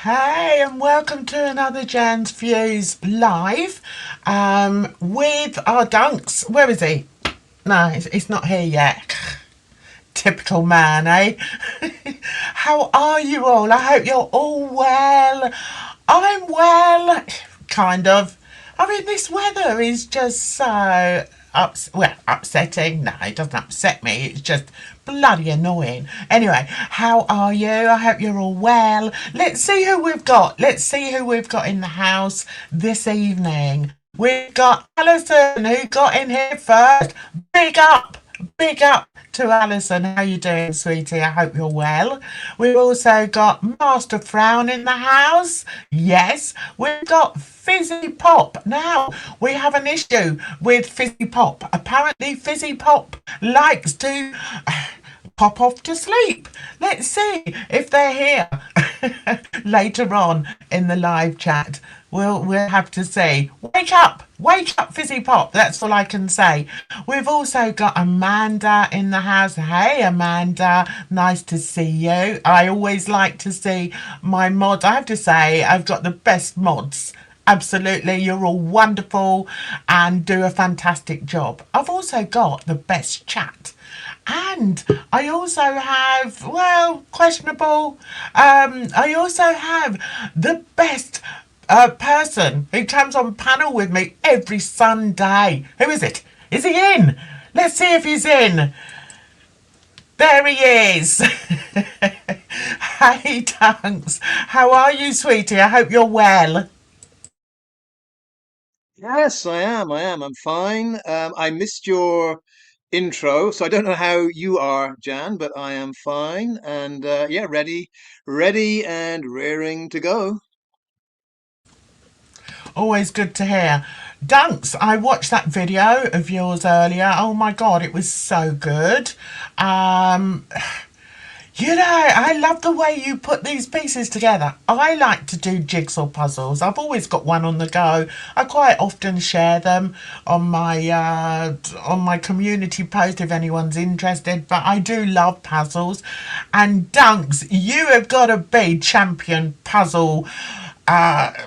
Hey, and welcome to another Jan's Views live with our dunks. Where is he? No, he's not here yet. Typical man, eh? How are you all? I hope you're all well. I'm well, kind of. I mean, this weather is just so upsetting. No, it doesn't upset me. It's just bloody annoying. Anyway, how are you? I hope you're all well. Let's see who we've got. Let's see who we've got in the house this evening. We've got Alison, who got in here first. Big up. Big up to Alison. How you doing, sweetie? I hope you're well. We've also got Master Frown in the house. Yes, we've got Fizzy Pop. Now, we have an issue with Fizzy Pop. Apparently, Fizzy Pop likes to pop off to sleep. Let's see if they're here later on in the live chat. We'll have to see. Wake up, Fizzy Pop. That's all I can say. We've also got Amanda in the house. Hey, Amanda, nice to see you. I always like to see my mods. I have to say, I've got the best mods. Absolutely, you're all wonderful and do a fantastic job. I've also got the best chat. And I also have, well, questionable. I also have the best person who comes on panel with me every Sunday. Who is it? Is he in? Let's see if he's in. There he is. Hey, Dunks. How are you, sweetie? I hope you're well. Yes, I am. I'm fine. I missed your intro, so I don't know how you are, Jan, but I am fine and yeah, ready and raring to go. Always good to hear. Dunks, I watched that video of yours earlier. Oh my God, it was so good. Um, I love the way you put these pieces together. I like to do jigsaw puzzles. I've always got one on the go. I quite often share them on my community post if anyone's interested. But I do love puzzles. And Dunks, you have got to be champion puzzle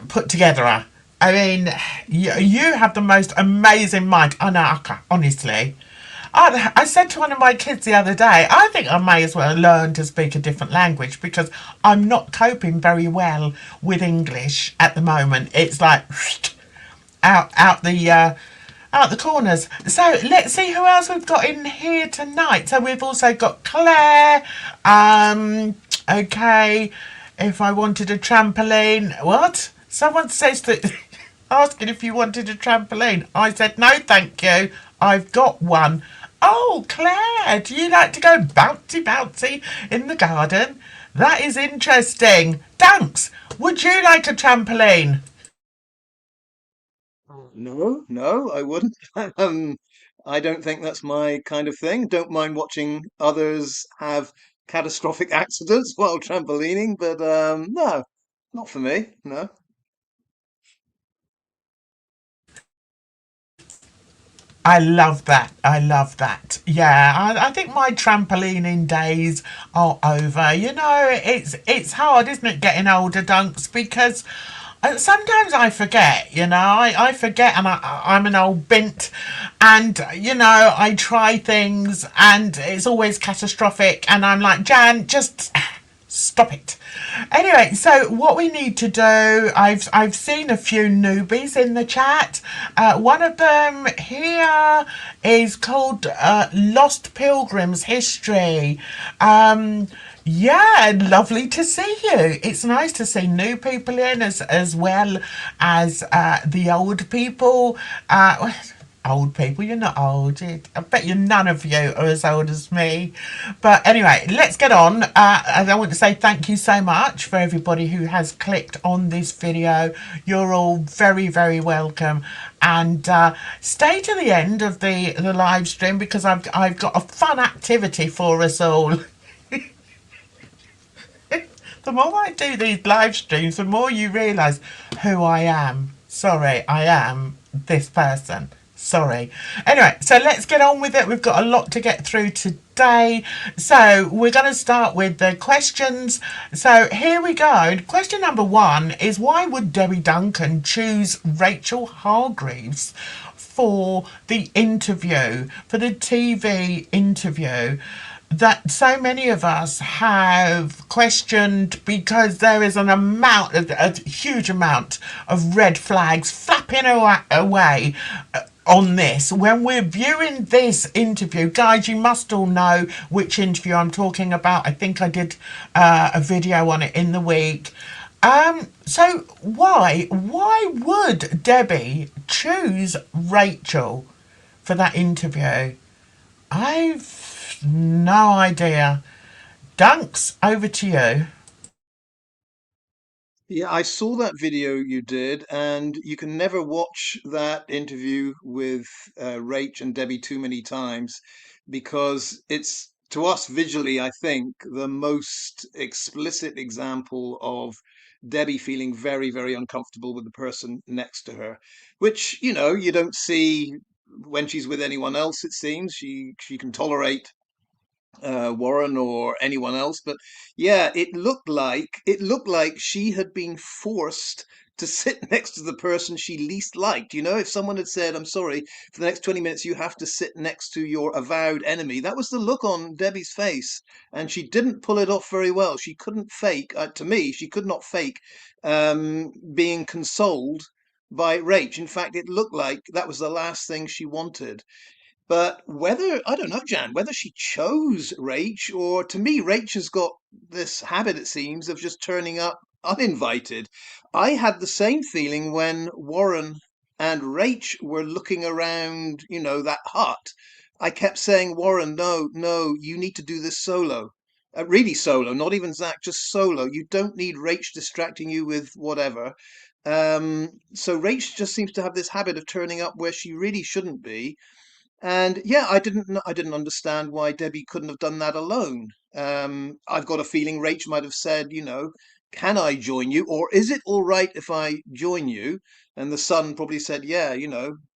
put together. I mean, you have the most amazing mind. I know, honestly. I said to one of my kids the other day, I think I may as well learn to speak a different language because I'm not coping very well with English at the moment. It's like out the corners. So let's see who else we've got in here tonight. So we've also got Claire. Okay, if I wanted a trampoline, what? Someone says that asking if you wanted a trampoline. I said no, thank you. I've got one. Oh, Claire, do you like to go bouncy bouncy in the garden? That is interesting. Dunks, would you like a trampoline? No, I wouldn't. Um, I don't think that's my kind of thing. Don't mind watching others have catastrophic accidents while trampolining, but no, not for me. No. I love that. I love that. Yeah, I think my trampolining days are over. It's hard, isn't it, getting older, Dunks, because sometimes I forget, I forget and I'm an old bint and, I try things and it's always catastrophic and I'm like, Jan, just stop it. Anyway, so what we need to do, I've seen a few newbies in the chat. One of them here is called Lost Pilgrims History. Yeah, lovely to see you. It's nice to see new people in as well as the old people. Old people, you're not old. I bet you none of you are as old as me. But anyway, let's get on. And I want to say thank you so much for everybody who has clicked on this video. You're all very, very welcome. And stay to the end of the live stream because I've got a fun activity for us all. The more I do these live streams, the more you realise who I am. Sorry, I am this person. Sorry. Anyway, so let's get on with it. We've got a lot to get through today. Wednesday. So we're going to start with the questions. So here we go. Question number 1 is, why would Debbie Duncan choose Rachel Hargreaves for the interview, for the TV interview that so many of us have questioned, because there is a huge amount of red flags flapping away on this. When we're viewing this interview, guys, you must all know which interview I'm talking about. I think I did a video on it in the week. So why would Debbie choose Rachel for that interview? I've no idea. Dunks, over to you. Yeah, I saw that video you did, and you can never watch that interview with Rach and Debbie too many times because it's, to us visually, I think, the most explicit example of Debbie feeling very, very uncomfortable with the person next to her, which, you don't see when she's with anyone else, it seems. She can tolerate Warren or anyone else. But yeah, it looked like she had been forced to sit next to the person she least liked. If someone had said, "I'm sorry, for the next 20 minutes you have to sit next to your avowed enemy," that was the look on Debbie's face, and she didn't pull it off very well. She couldn't fake, to me, she could not fake being consoled by Rach. In fact, it looked like that was the last thing she wanted. But whether, I don't know, Jan, whether she chose Rach, or, to me, Rach has got this habit, it seems, of just turning up uninvited. I had the same feeling when Warren and Rach were looking around, that hut. I kept saying, Warren, no, no, you need to do this solo. Really solo, not even Zach, just solo. You don't need Rach distracting you with whatever. So Rach just seems to have this habit of turning up where she really shouldn't be. And yeah, I didn't understand why Debbie couldn't have done that alone. I've got a feeling Rach might have said, can I join you? Or is it all right if I join you? And the son probably said, yeah,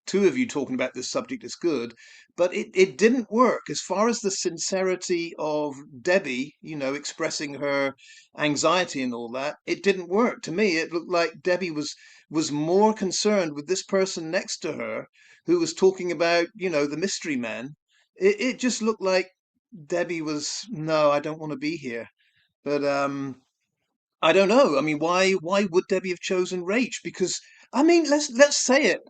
two of you talking about this subject is good. But it didn't work. As far as the sincerity of Debbie, expressing her anxiety and all that, it didn't work. To me, it looked like Debbie was more concerned with this person next to her who was talking about, the mystery men. It just looked like Debbie was, no, I don't want to be here. But I don't know. I mean, why would Debbie have chosen Rach? Because I mean, let's say it.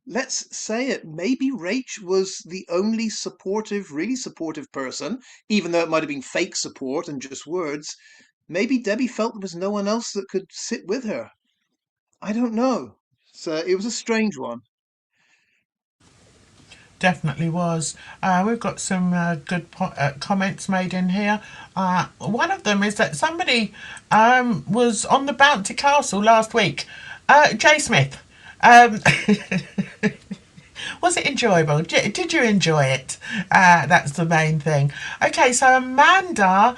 Let's say it. Maybe Rach was the only supportive, really supportive person, even though it might have been fake support and just words. Maybe Debbie felt there was no one else that could sit with her. I don't know. So it was a strange one. Definitely was. We've got some good comments made in here. One of them is that somebody was on the Bounty Castle last week. Jay Smith. Um, Was it enjoyable? Did you enjoy it? That's the main thing. Okay, so Amanda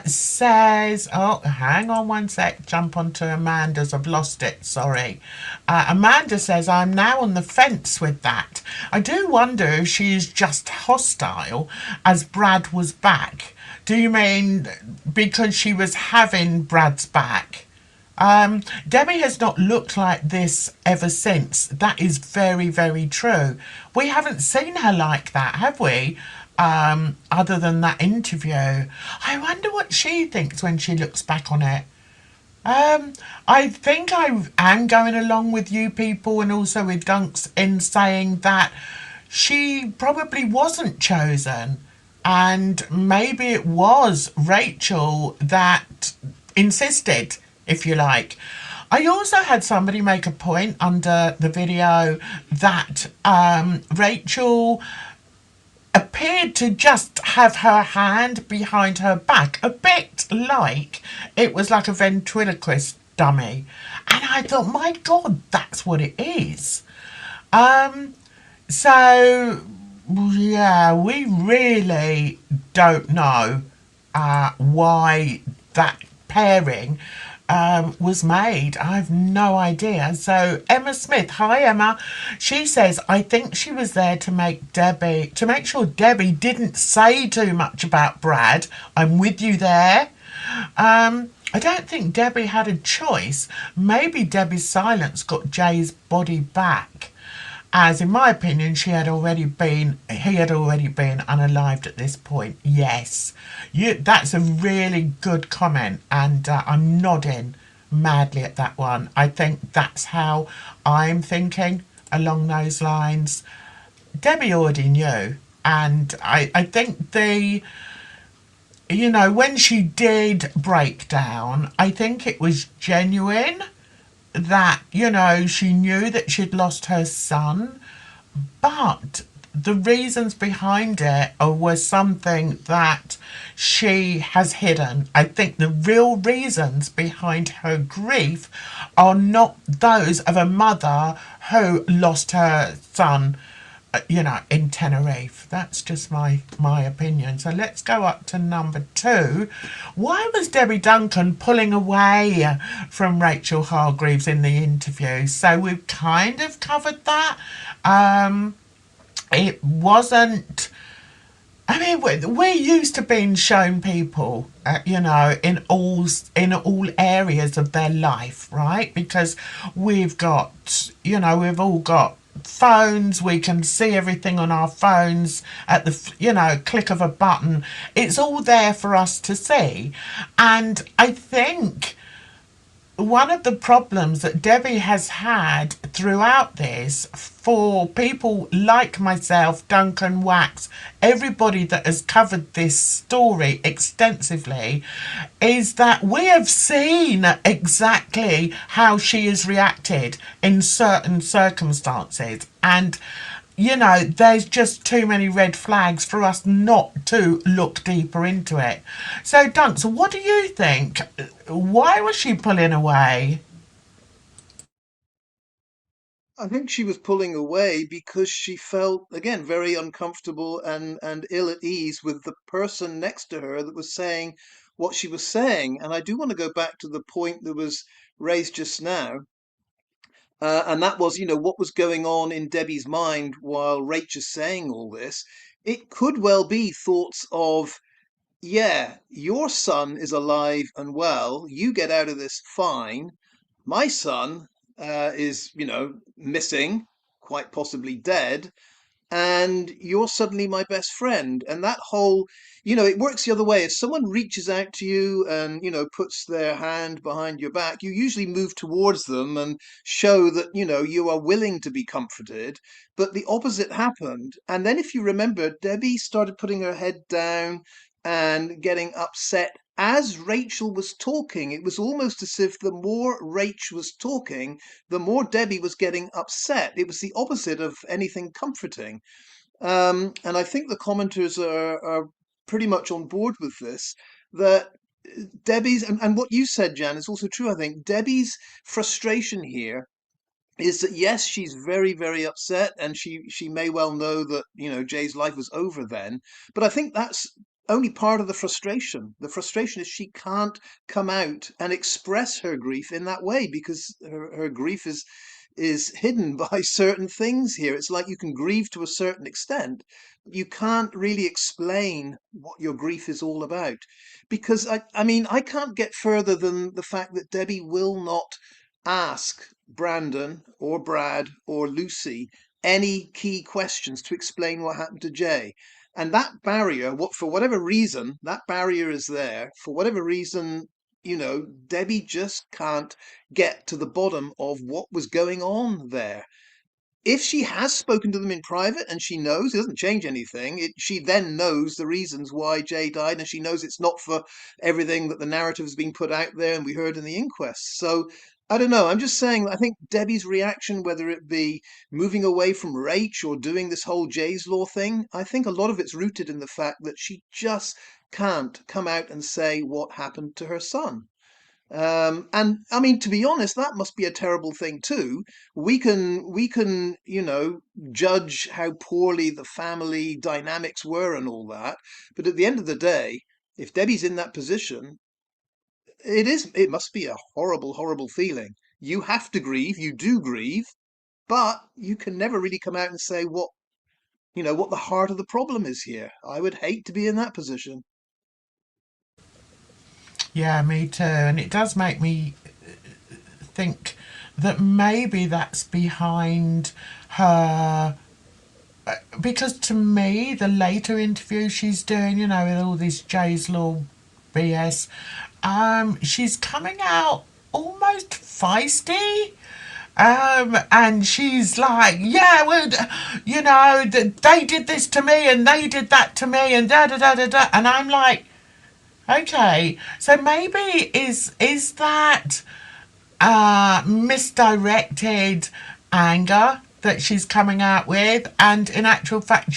says, oh, hang on one sec, jump onto Amanda's, I've lost it, sorry. Amanda says, I'm now on the fence with that. I do wonder if she is just hostile as Brad was back. Do you mean because she was having Brad's back? Debbie has not looked like this ever since. That is very, very true. We haven't seen her like that, have we? Other than that interview. I wonder what she thinks when she looks back on it. I think I am going along with you people and also with Dunks in saying that she probably wasn't chosen. And maybe it was Rachel that insisted, if you like. I also had somebody make a point under the video that Rachel appeared to just have her hand behind her back, a bit like it was like a ventriloquist dummy. And I thought, my God, that's what it is. So, yeah, we really don't know why that pairing was made. I have no idea. So Emma Smith, hi Emma. She says, I think she was there to make sure Debbie didn't say too much about Brad. I'm with you there. I don't think Debbie had a choice. Maybe Debbie's silence got Jay's body back. As in my opinion, he had already been unalived at this point. Yes, that's a really good comment, and I'm nodding madly at that one. I think that's how I'm thinking along those lines. Debbie already knew, and I think when she did break down, I think it was genuine that, she knew that she'd lost her son, but the reasons behind it were something that she has hidden. I think the real reasons behind her grief are not those of a mother who lost her son, in Tenerife. That's just my opinion. So let's go up to number 2. Why was Debbie Duncan pulling away from Rachel Hargreaves in the interview? So we've kind of covered that. It wasn't. I mean, we're used to being shown people, in all areas of their life, right? Because we've all got phones. We can see everything on our phones at the click of a button. It's all there for us to see, and I think one of the problems that Debbie has had throughout this, for people like myself, Duncan Wax, everybody that has covered this story extensively, is that we have seen exactly how she has reacted in certain circumstances. And there's just too many red flags for us not to look deeper into it. So, Dunks, what do you think? Why was she pulling away? I think she was pulling away because she felt, again, very uncomfortable and ill at ease with the person next to her that was saying what she was saying. And I do want to go back to the point that was raised just now. And that was, what was going on in Debbie's mind while Rach is saying all this. It could well be thoughts of, yeah, your son is alive and well. You get out of this fine. My son is, missing, quite possibly dead, and you're suddenly my best friend. And that whole, it works the other way. If someone reaches out to you and, puts their hand behind your back, you usually move towards them and show that, you are willing to be comforted. But the opposite happened. And then, if you remember, Debbie started putting her head down and getting upset as Rachel was talking. It was almost as if the more Rach was talking, the more Debbie was getting upset. It was the opposite of anything comforting. And I think the commenters are pretty much on board with this, that Debbie's, and what you said, Jan, is also true. I think Debbie's frustration here is that, yes, she's very, very upset, and she may well know that, Jay's life was over then. But I think that's only part of the frustration. The frustration is she can't come out and express her grief in that way, because her grief is hidden by certain things here. It's like you can grieve to a certain extent, but you can't really explain what your grief is all about. Because I mean, I can't get further than the fact that Debbie will not ask Brandon or Brad or Lucy any key questions to explain what happened to Jay. And that barrier, for whatever reason, that barrier is there. For whatever reason, Debbie just can't get to the bottom of what was going on there. If she has spoken to them in private and she knows, it doesn't change anything. She then knows the reasons why Jay died, and she knows it's not for everything that the narrative has been put out there and we heard in the inquest. So I don't know. I'm just saying, I think Debbie's reaction, whether it be moving away from Rach or doing this whole Jay's Law thing, I think a lot of it's rooted in the fact that she just can't come out and say what happened to her son. And I mean, to be honest, that must be a terrible thing too. We can, judge how poorly the family dynamics were and all that. But at the end of the day, if Debbie's in that position, It is. It must be a horrible, horrible feeling. You have to grieve. You do grieve, but you can never really come out and say what the heart of the problem is here. I would hate to be in that position. Yeah, me too. And it does make me think that maybe that's behind her, because to me, the later interview she's doing, with all this Jay's Law BS, she's coming out almost feisty. And she's like, yeah, well, they did this to me and they did that to me and da da da da da. And I'm like, okay, so maybe is that misdirected anger that she's coming out with, and in actual fact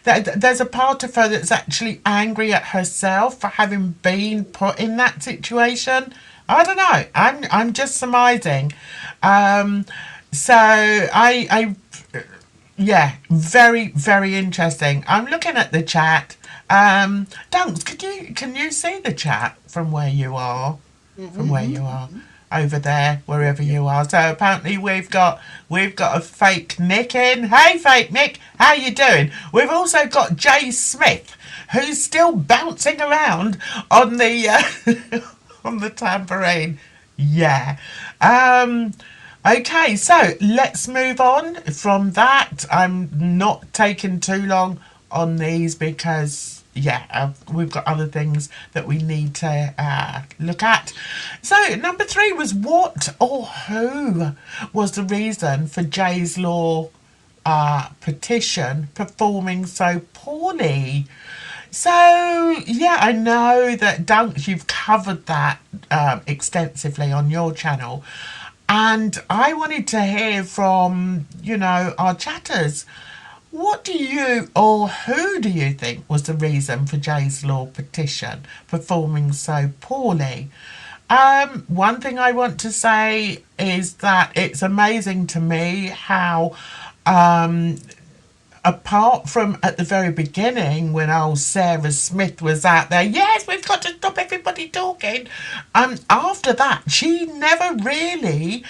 there's a part of her that's actually angry at herself for having been put in that situation. I don't know, I'm just surmising. So I yeah, very, very interesting. I'm looking at the chat. Dunks, can you see the chat from where you are? From where you are, over there, wherever Yep. you are. So apparently we've got a fake Nick in. Hey, fake Nick, how you doing? We've also got Jay Smith, who's still bouncing around on the on the tambourine. Yeah. Okay, so let's move on from that. I'm not taking too long on these because, yeah, we've got other things that we need to look at. So, number 3 was what or who was the reason for Jay's Law petition performing so poorly? So, yeah, I know that Dunks, you've covered that extensively on your channel. And I wanted to hear from, our chatters. What do you or who do you think was the reason for Jay's Law petition performing so poorly? One thing I want to say is that it's amazing to me how apart from at the very beginning when old Sarah Smith was out there, yes, we've got to stop everybody talking. After that, she never really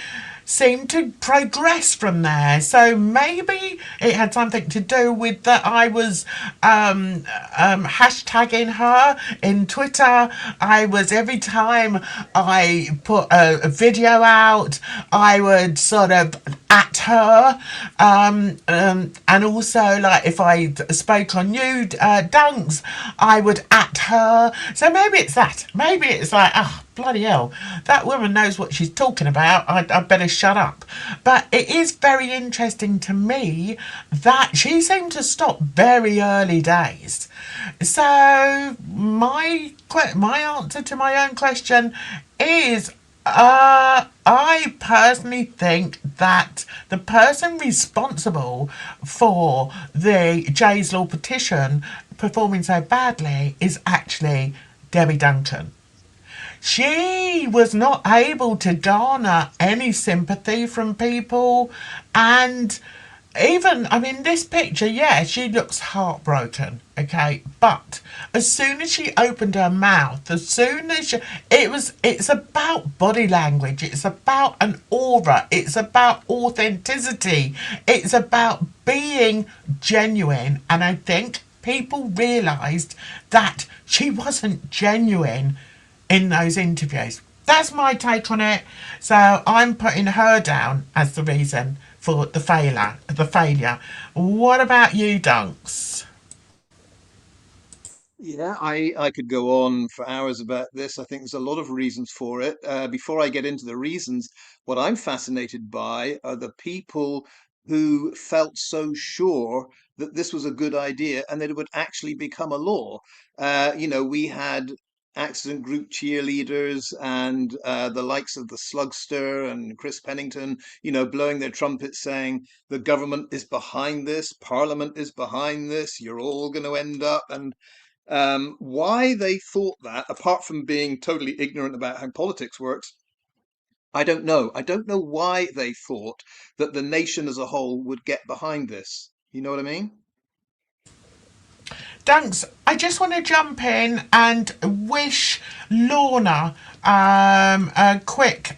seemed to progress from there. So maybe it had something to do with that I was hashtagging her in Twitter. I was, every time I put a video out, I would sort of at her, and also, like, if I spoke on you, Dunks, I would at her. So maybe it's that. Maybe it's like, oh, bloody hell, that woman knows what she's talking about. I better shut up. But it is very interesting to me that she seemed to stop very early days. So my answer to my own question is, I personally think that the person responsible for the Jay's Law petition performing so badly is actually Debbie Duncan. She was not able to garner any sympathy from people, and even, I mean, this picture, yeah, she looks heartbroken, okay, but as soon as she opened her mouth, as soon as it's about body language, it's about an aura, it's about authenticity, it's about being genuine. And I think people realised that she wasn't genuine in those interviews. That's my take on it. So I'm putting her down as the reason for the failure. What about you, Dunks? Yeah, I could go on for hours about this. I think there's a lot of reasons for it. Before I get into the reasons, what I'm fascinated by are the people who felt so sure that this was a good idea and that it would actually become a law. We had accident group cheerleaders and the likes of the Slugster and Chris Pennington, blowing their trumpets saying the government is behind this, Parliament is behind this, you're all going to end up. And why they thought that, apart from being totally ignorant about how politics works, I don't know. I don't know why they thought that the nation as a whole would get behind this. You know what I mean? Dunks, I just want to jump in and wish Lorna A quick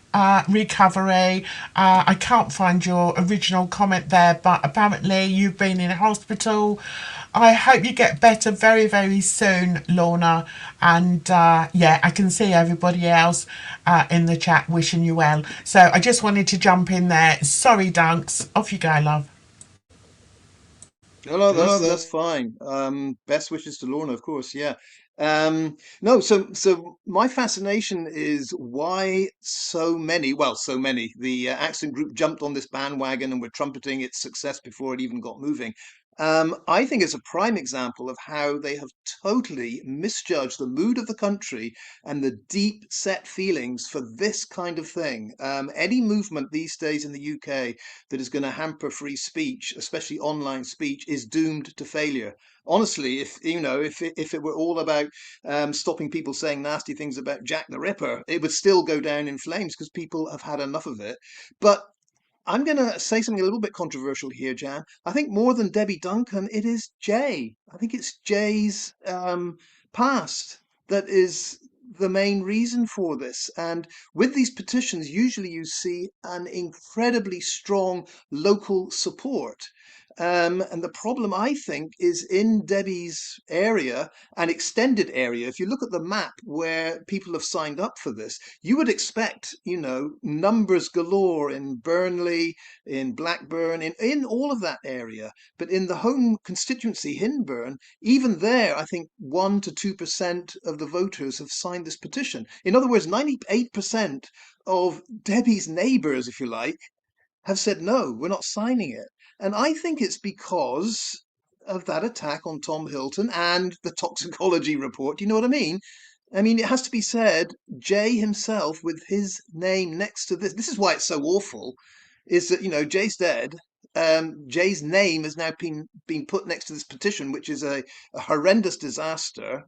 recovery. I can't find your original comment there, but apparently you've been in hospital. I hope you get better very, very soon, Lorna. And yeah, I can see everybody else in the chat wishing you well. So I just wanted to jump in there. Sorry, Dunks. Off you go, love. No, no, No, that's fine. Best wishes to Lorna, of course. Yeah. No, so my fascination is why so many, well, so many, the Accent Group jumped on this bandwagon and were trumpeting its success before it even got moving. I think it's a prime example of how they have totally misjudged the mood of the country and the deep set feelings for this kind of thing. Any movement these days in the UK that is going to hamper free speech, especially online speech, is doomed to failure. Honestly, if it were all about stopping people saying nasty things about Jack the Ripper, it would still go down in flames because people have had enough of it. But I'm going to say something a little bit controversial here, Jan. I think more than Debbie Duncan, it is Jay. I think it's Jay's past that is the main reason for this. And with these petitions, usually you see an incredibly strong local support. And the problem, I think, is in Debbie's area, an extended area. If you look at the map where people have signed up for this, you would expect, numbers galore in Burnley, in Blackburn, in all of that area. But in the home constituency, Hinburn, even there, I think 1 to 2% of the voters have signed this petition. In other words, 98% of Debbie's neighbours, if you like, have said, no, we're not signing it. And I think it's because of that attack on Tom Hilton and the toxicology report. Do you know what I mean? I mean, it has to be said, Jay himself, with his name next to this is why it's so awful, is that, Jay's dead. Jay's name has now been put next to this petition, which is a horrendous disaster.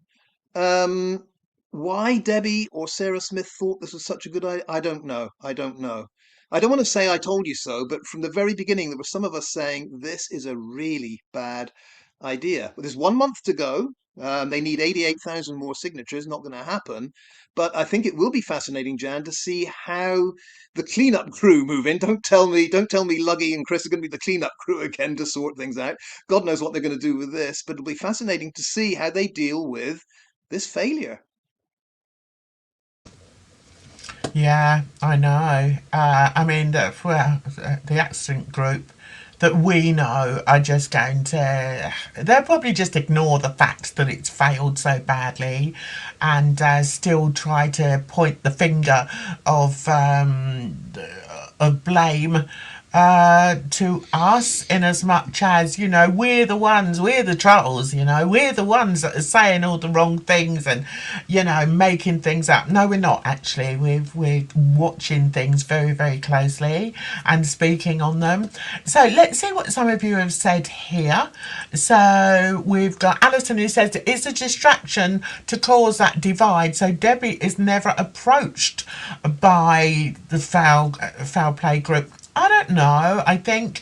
Um, why Debbie or Sarah Smith thought this was such a good idea, I don't know. I don't know. I don't want to say I told you so, but from the very beginning, there were some of us saying this is a really bad idea. But there's 1 month to go. They need 88,000 more signatures. Not going to happen. But I think it will be fascinating, Jan, to see how the cleanup crew move in. Don't tell me Luggy and Chris are going to be the cleanup crew again to sort things out. God knows what they're going to do with this, but it'll be fascinating to see how they deal with this failure. Yeah, I know. I mean, the accent group that we know are just going to, they'll probably just ignore the fact that it's failed so badly and still try to point the finger of blame to us, in as much as, we're the trolls, we're the ones that are saying all the wrong things and, making things up. No, we're not actually. We're watching things very, very closely and speaking on them. So let's see what some of you have said here. So we've got Alison who says it's a distraction to cause that divide. So Debbie is never approached by the foul play group. I don't know. I think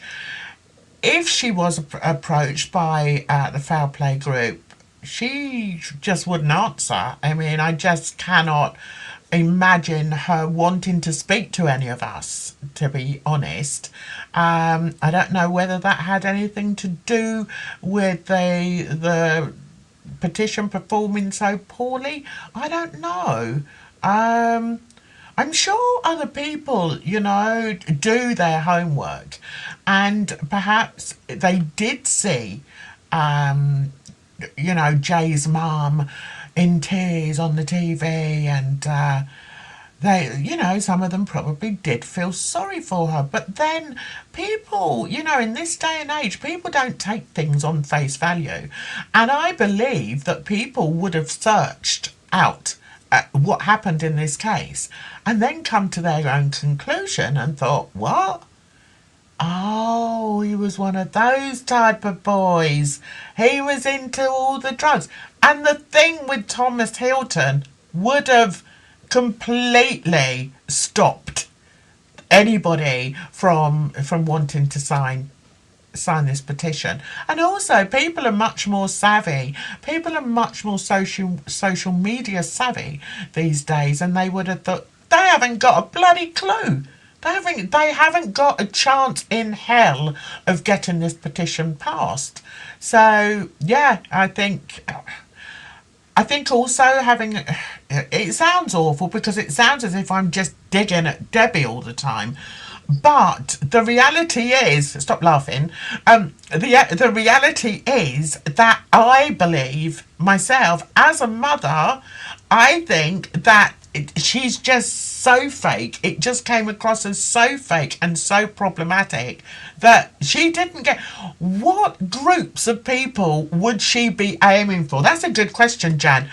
if she was approached by the foul play group, she just wouldn't answer. I mean, I just cannot imagine her wanting to speak to any of us, to be honest. I don't know whether that had anything to do with the petition performing so poorly. I don't know. I'm sure other people, do their homework, and perhaps they did see, Jay's mum in tears on the TV, and some of them probably did feel sorry for her. But then people, in this day and age, people don't take things on face value. And I believe that people would have searched out what happened in this case and then come to their own conclusion and thought, what? Oh, he was one of those type of boys. He was into all the drugs. And the thing with Thomas Hilton would have completely stopped anybody from wanting to sign sign this petition. And also, people are much more savvy. People are much more social media savvy these days, and they would have thought they haven't got a bloody clue. They haven't got a chance in hell of getting this petition passed. So yeah, I think also having it sounds awful because it sounds as if I'm just digging at Debbie all the time. But the reality is, stop laughing. The reality is that I believe myself as a mother. I think that she's just so fake. It just came across as so fake and so problematic that she didn't get. What groups of people would she be aiming for? That's a good question, Jan.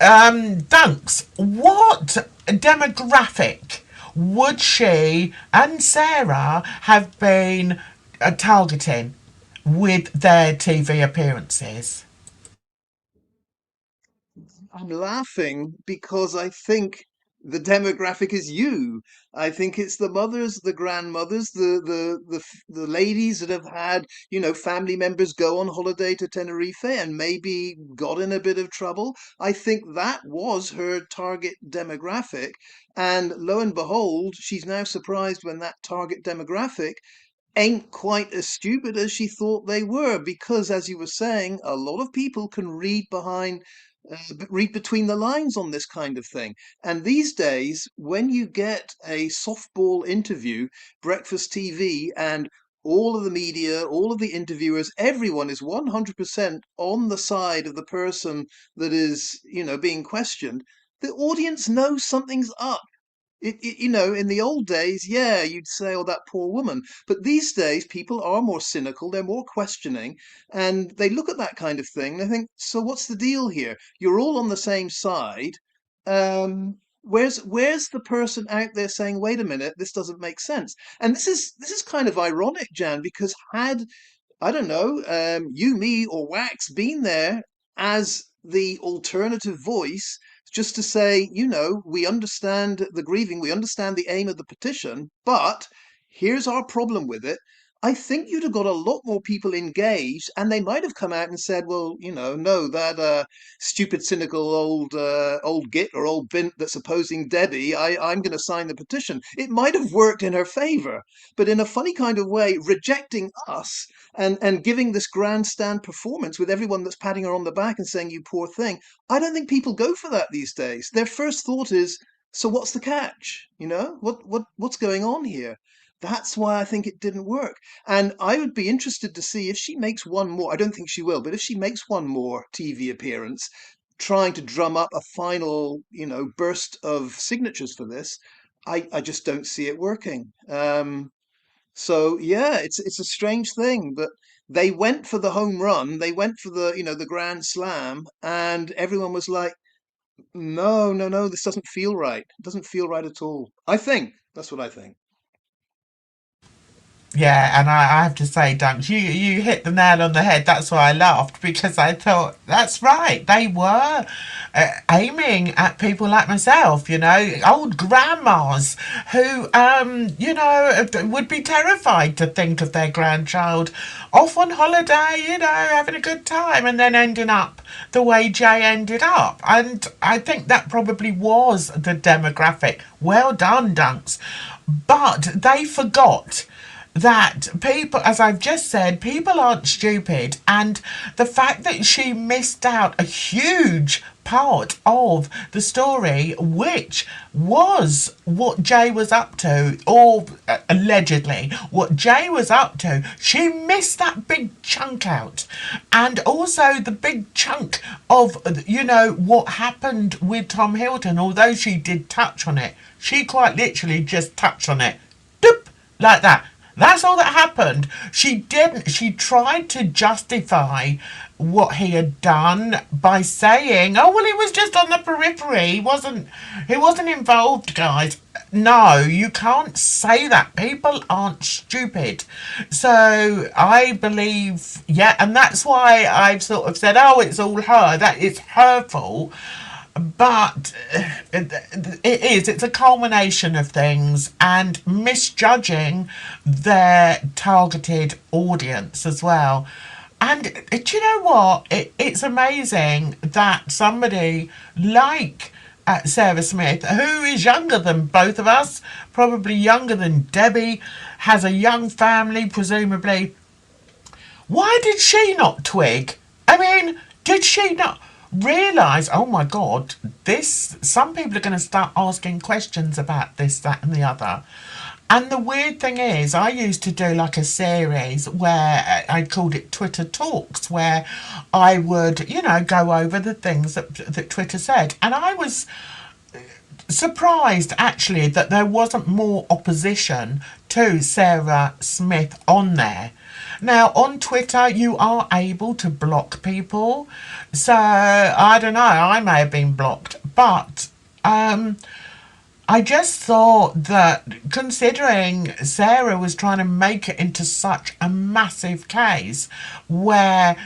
Dunks, what demographic would she and Sarah have been targeting with their TV appearances? I'm laughing because I think the demographic is you. I think it's the mothers, the grandmothers, the ladies that have had, family members go on holiday to Tenerife and maybe got in a bit of trouble. I think that was her target demographic. And lo and behold, she's now surprised when that target demographic ain't quite as stupid as she thought they were, because as you were saying, a lot of people can read between the lines on this kind of thing. And these days, when you get a softball interview, breakfast TV, and all of the media, all of the interviewers, everyone is 100% on the side of the person that is, being questioned, the audience knows something's up. In the old days, yeah, you'd say, oh, that poor woman. But these days, people are more cynical, they're more questioning, and they look at that kind of thing. They think, so what's the deal here? You're all on the same side. Where's the person out there saying, wait a minute, this doesn't make sense? And this is kind of ironic, Jan, because had I don't know, you, me, or Wax been there as the alternative voice, just to say, we understand the grieving, we understand the aim of the petition, but here's our problem with it. I think you'd have got a lot more people engaged, and they might have come out and said, well, no, that stupid, cynical old git or old bint that's opposing Debbie, I'm going to sign the petition. It might have worked in her favor, but in a funny kind of way, rejecting us and giving this grandstand performance with everyone that's patting her on the back and saying, you poor thing. I don't think people go for that these days. Their first thought is, so what's the catch? What's going on here? That's why I think it didn't work. And I would be interested to see if she makes one more. I don't think she will, but if she makes one more TV appearance, trying to drum up a final, burst of signatures for this, I just don't see it working. So yeah, it's a strange thing, but they went for the home run, they went for the grand slam, and everyone was like, no, no, no, this doesn't feel right. It doesn't feel right at all. I think that's what I think. Yeah, and I have to say, Dunks, you hit the nail on the head. That's why I laughed, because I thought that's right. They were aiming at people like myself, old grandmas who, would be terrified to think of their grandchild off on holiday, having a good time, and then ending up the way Jay ended up. And I think that probably was the demographic. Well done, Dunks. But they forgot that people, as I've just said, people aren't stupid, and the fact that she missed out a huge part of the story, which was what Jay was up to, or allegedly what Jay was up to, she missed that big chunk out. And also the big chunk of, what happened with Tom Hilton, although she did touch on it, she quite literally just touched on it. Doop, like that. That's all that happened. She didn't. She tried to justify what he had done by saying, "Oh well, he was just on the periphery. He wasn't. He wasn't involved, guys." No, you can't say that. People aren't stupid. So I believe, yeah, and that's why I've sort of said, "Oh, it's all her. That it's her fault." but it's a culmination of things and misjudging their targeted audience as well. And do you know what? It's amazing that somebody like Sarah Smith, who is younger than both of us, probably younger than Debbie, has a young family, presumably. Why did she not twig? I mean, did she not realise, oh my God, this, some people are going to start asking questions about this, that, and the other. And the weird thing is, I used to do like a series where I called it Twitter Talks, where I would, go over the things that Twitter said. And I was surprised actually that there wasn't more opposition to Sarah Smith on there. Now, on Twitter, you are able to block people. So, I don't know, I may have been blocked. But I just thought that considering Sarah was trying to make it into such a massive case where,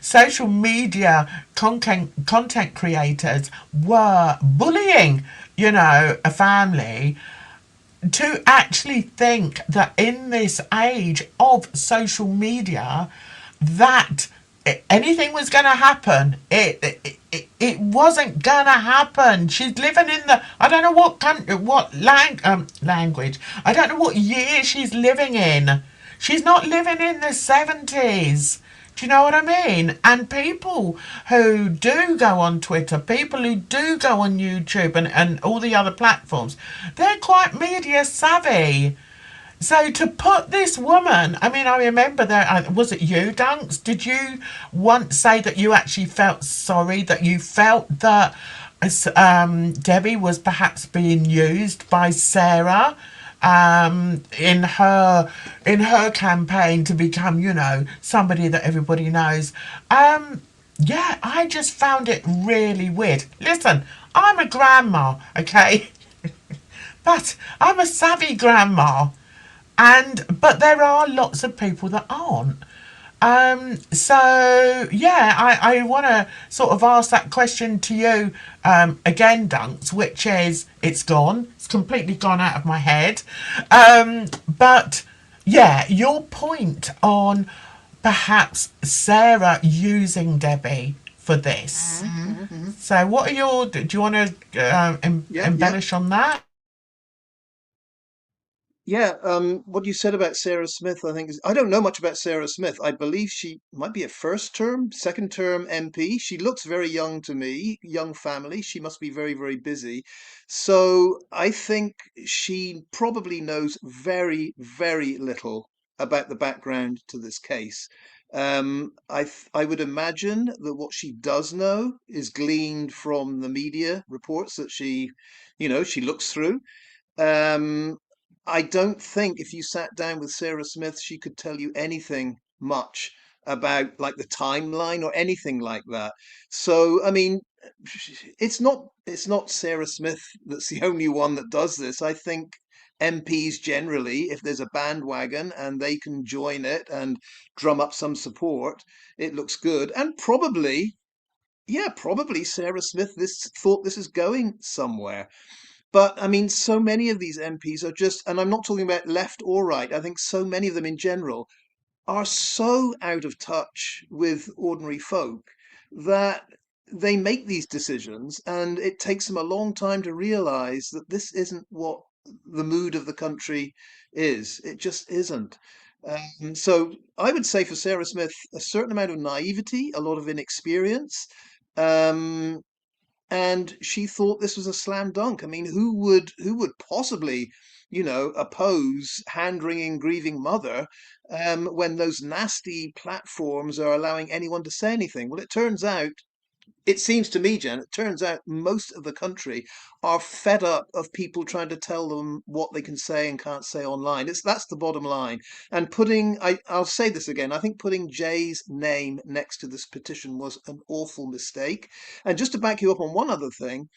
social media content creators were bullying, a family, to actually think that in this age of social media that anything was going to happen, it wasn't going to happen. She's living in the, I don't know what country, language, I don't know what year she's living in. She's not living in the 70s. Do you know what I mean? And people who do go on Twitter, people who do go on YouTube and all the other platforms, they're quite media savvy. So to put this woman, I mean, I remember that, was it you, Dunks? Did you once say that you actually felt sorry, that you felt that Debbie was perhaps being used by Sarah in her campaign to become, somebody that everybody knows? Yeah, I just found it really weird. Listen, I'm a grandma, okay? But I'm a savvy grandma. But there are lots of people that aren't. So yeah, I want to sort of ask that question to you again, Dunks, which is, it's gone, it's completely gone out of my head. But yeah, your point on perhaps Sarah using Debbie for this. So what are your? Do you want to Yeah, yeah. embellish on that? Yeah, what you said about Sarah Smith, I think is, I don't know much about Sarah Smith. I believe she might be a first term, second term MP. She looks very young to me, young family. She must be very, very busy. So I think she probably knows very, very little about the background to this case. I would imagine that what she does know is gleaned from the media reports that she looks through. Um, I don't think if you sat down with Sarah Smith, she could tell you anything much about like the timeline or anything like that. So, I mean, it's not Sarah Smith that's the only one that does this. I think MPs generally, if there's a bandwagon and they can join it and drum up some support, it looks good. And probably, yeah, probably Sarah Smith this thought this is going somewhere. But I mean, so many of these MPs are just, and I'm not talking about left or right, I think so many of them in general are so out of touch with ordinary folk that they make these decisions, and it takes them a long time to realize that this isn't what the mood of the country is. It just isn't. So I would say for Sarah Smith, a certain amount of naivety, a lot of inexperience. Um, and she thought this was a slam dunk. I mean, who would possibly, oppose hand-wringing grieving mother when those nasty platforms are allowing anyone to say anything? Well, it seems to me, Jen, it turns out most of the country are fed up of people trying to tell them what they can say and can't say online. That's the bottom line. And I'll say this again, I think putting Jay's name next to this petition was an awful mistake. And just to back you up on one other thing,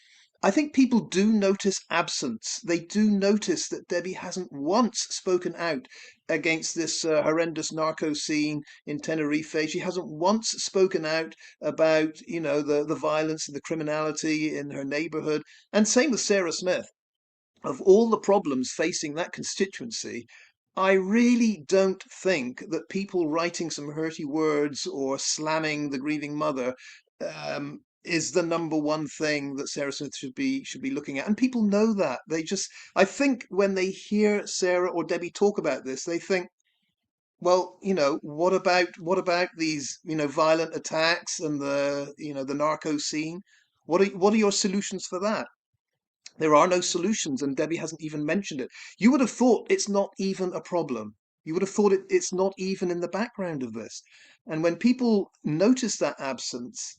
I think people do notice absence. They do notice that Debbie hasn't once spoken out against this horrendous narco scene in Tenerife. She hasn't once spoken out about, the violence and the criminality in her neighborhood. And same with Sarah Smith. Of all the problems facing that constituency, I really don't think that people writing some hurty words or slamming the grieving mother is the number one thing that Sarah Smith should be looking at. And people know that. I think when they hear Sarah or Debbie talk about this, they think, well, what about these, violent attacks and the narco scene? What are your solutions for that? There are no solutions, and Debbie hasn't even mentioned it. You would have thought it's not even a problem. You would have thought it's not even in the background of this. And when people notice that absence,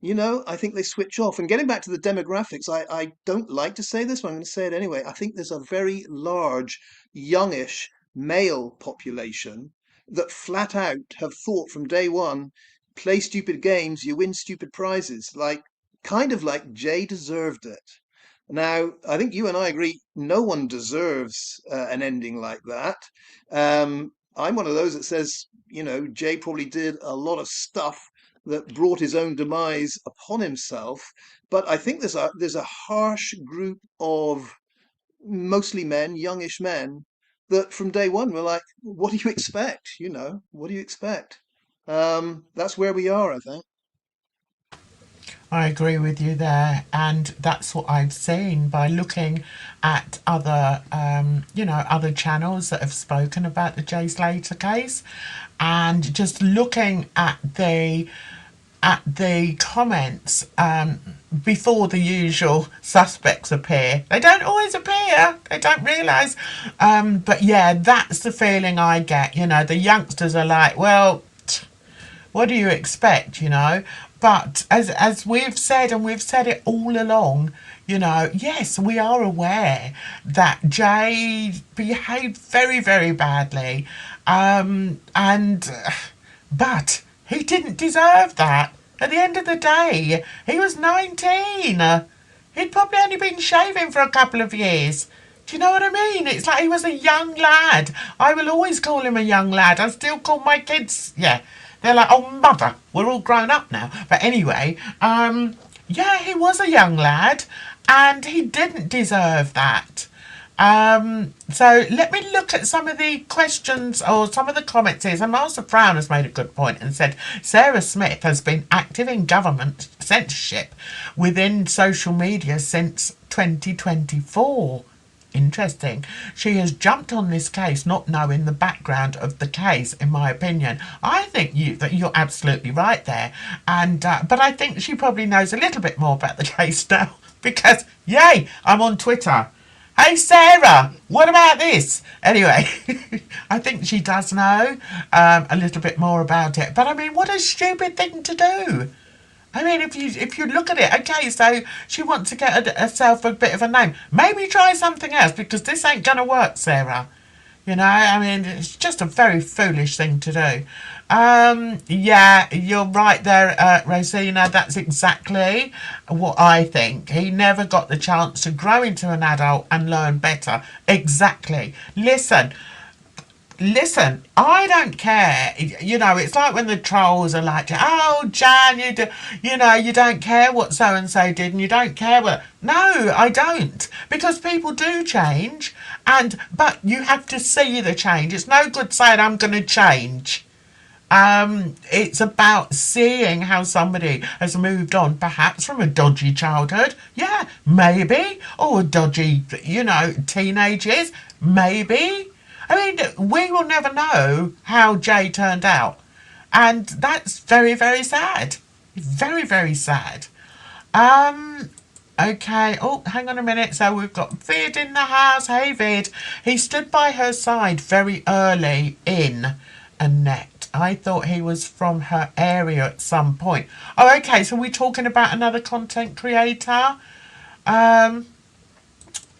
I think they switch off. And getting back to the demographics, I don't like to say this, but I'm going to say it anyway. I think there's a very large, youngish male population that flat out have thought from day one, play stupid games, you win stupid prizes. Kind of like Jay deserved it. Now, I think you and I agree no one deserves an ending like that. I'm one of those that says, Jay probably did a lot of stuff that brought his own demise upon himself. But I think there's a harsh group of mostly men, youngish men, that from day one were like, "What do you expect? What do you expect?" That's where we are, I think. I agree with you there, and that's what I've seen by looking at other channels that have spoken about the Jay Slater case, and just looking at the comments before the usual suspects appear. They don't always appear. They don't realise. But yeah, that's the feeling I get. The youngsters are like, well, what do you expect, But as we've said, and we've said it all along, yes, we are aware that Jay behaved very, very badly. And but he didn't deserve that. At the end of the day, he was 19. He'd probably only been shaving for a couple of years. Do you know what I mean? It's like he was a young lad. I will always call him a young lad. I still call my kids, yeah. They're like, oh, mother, we're all grown up now. But anyway, yeah, he was a young lad and he didn't deserve that. So let me look at some of the questions or some of the comments here. So Master Brown has made a good point and said Sarah Smith has been active in government censorship within social media since 2024. Interesting. She has jumped on this case not knowing the background of the case, in my opinion. I think that you're absolutely right there. And but I think she probably knows a little bit more about the case now because, yay, I'm on Twitter. Hey Sarah, what about this? Anyway, I think she does know a little bit more about it. But I mean, what a stupid thing to do. I mean, if you look at it, okay, so she wants to get herself a bit of a name. Maybe try something else because this ain't going to work, Sarah. I mean, it's just a very foolish thing to do. Yeah, you're right there, Rosina. That's exactly what I think. He never got the chance to grow into an adult and learn better. Exactly. Listen, I don't care. It's like when the trolls are like, oh, Jan, you don't care what so-and-so did and you don't care what... No, I don't. Because people do change, but you have to see the change. It's no good saying, I'm going to change. It's about seeing how somebody has moved on, perhaps from a dodgy childhood. Yeah, maybe. Or dodgy, teenage years. Maybe. I mean, we will never know how Jay turned out. And that's very, very sad. Very, very sad. Okay. Oh, hang on a minute. So we've got Vid in the house. Hey, Vid. He stood by her side very early in Annette. I thought he was from her area at some point. Oh, okay. So we're talking about another content creator.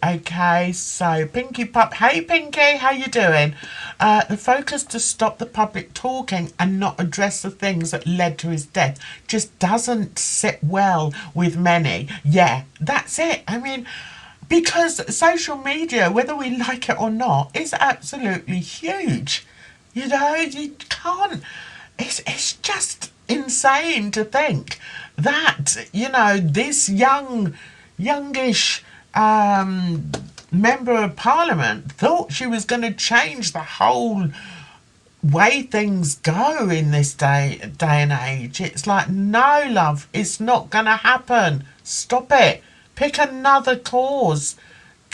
Okay, so Pinky Pup, hey Pinky, how you doing? The focus to stop the public talking and not address the things that led to his death just doesn't sit well with many. Yeah, that's it. I mean, because social media, whether we like it or not, is absolutely huge. You know, you can't, it's just insane to think that, you know, this youngish member of parliament thought she was going to change the whole way things go in this day and age. It's like, no, love, it's not going to happen. Stop it. Pick another cause.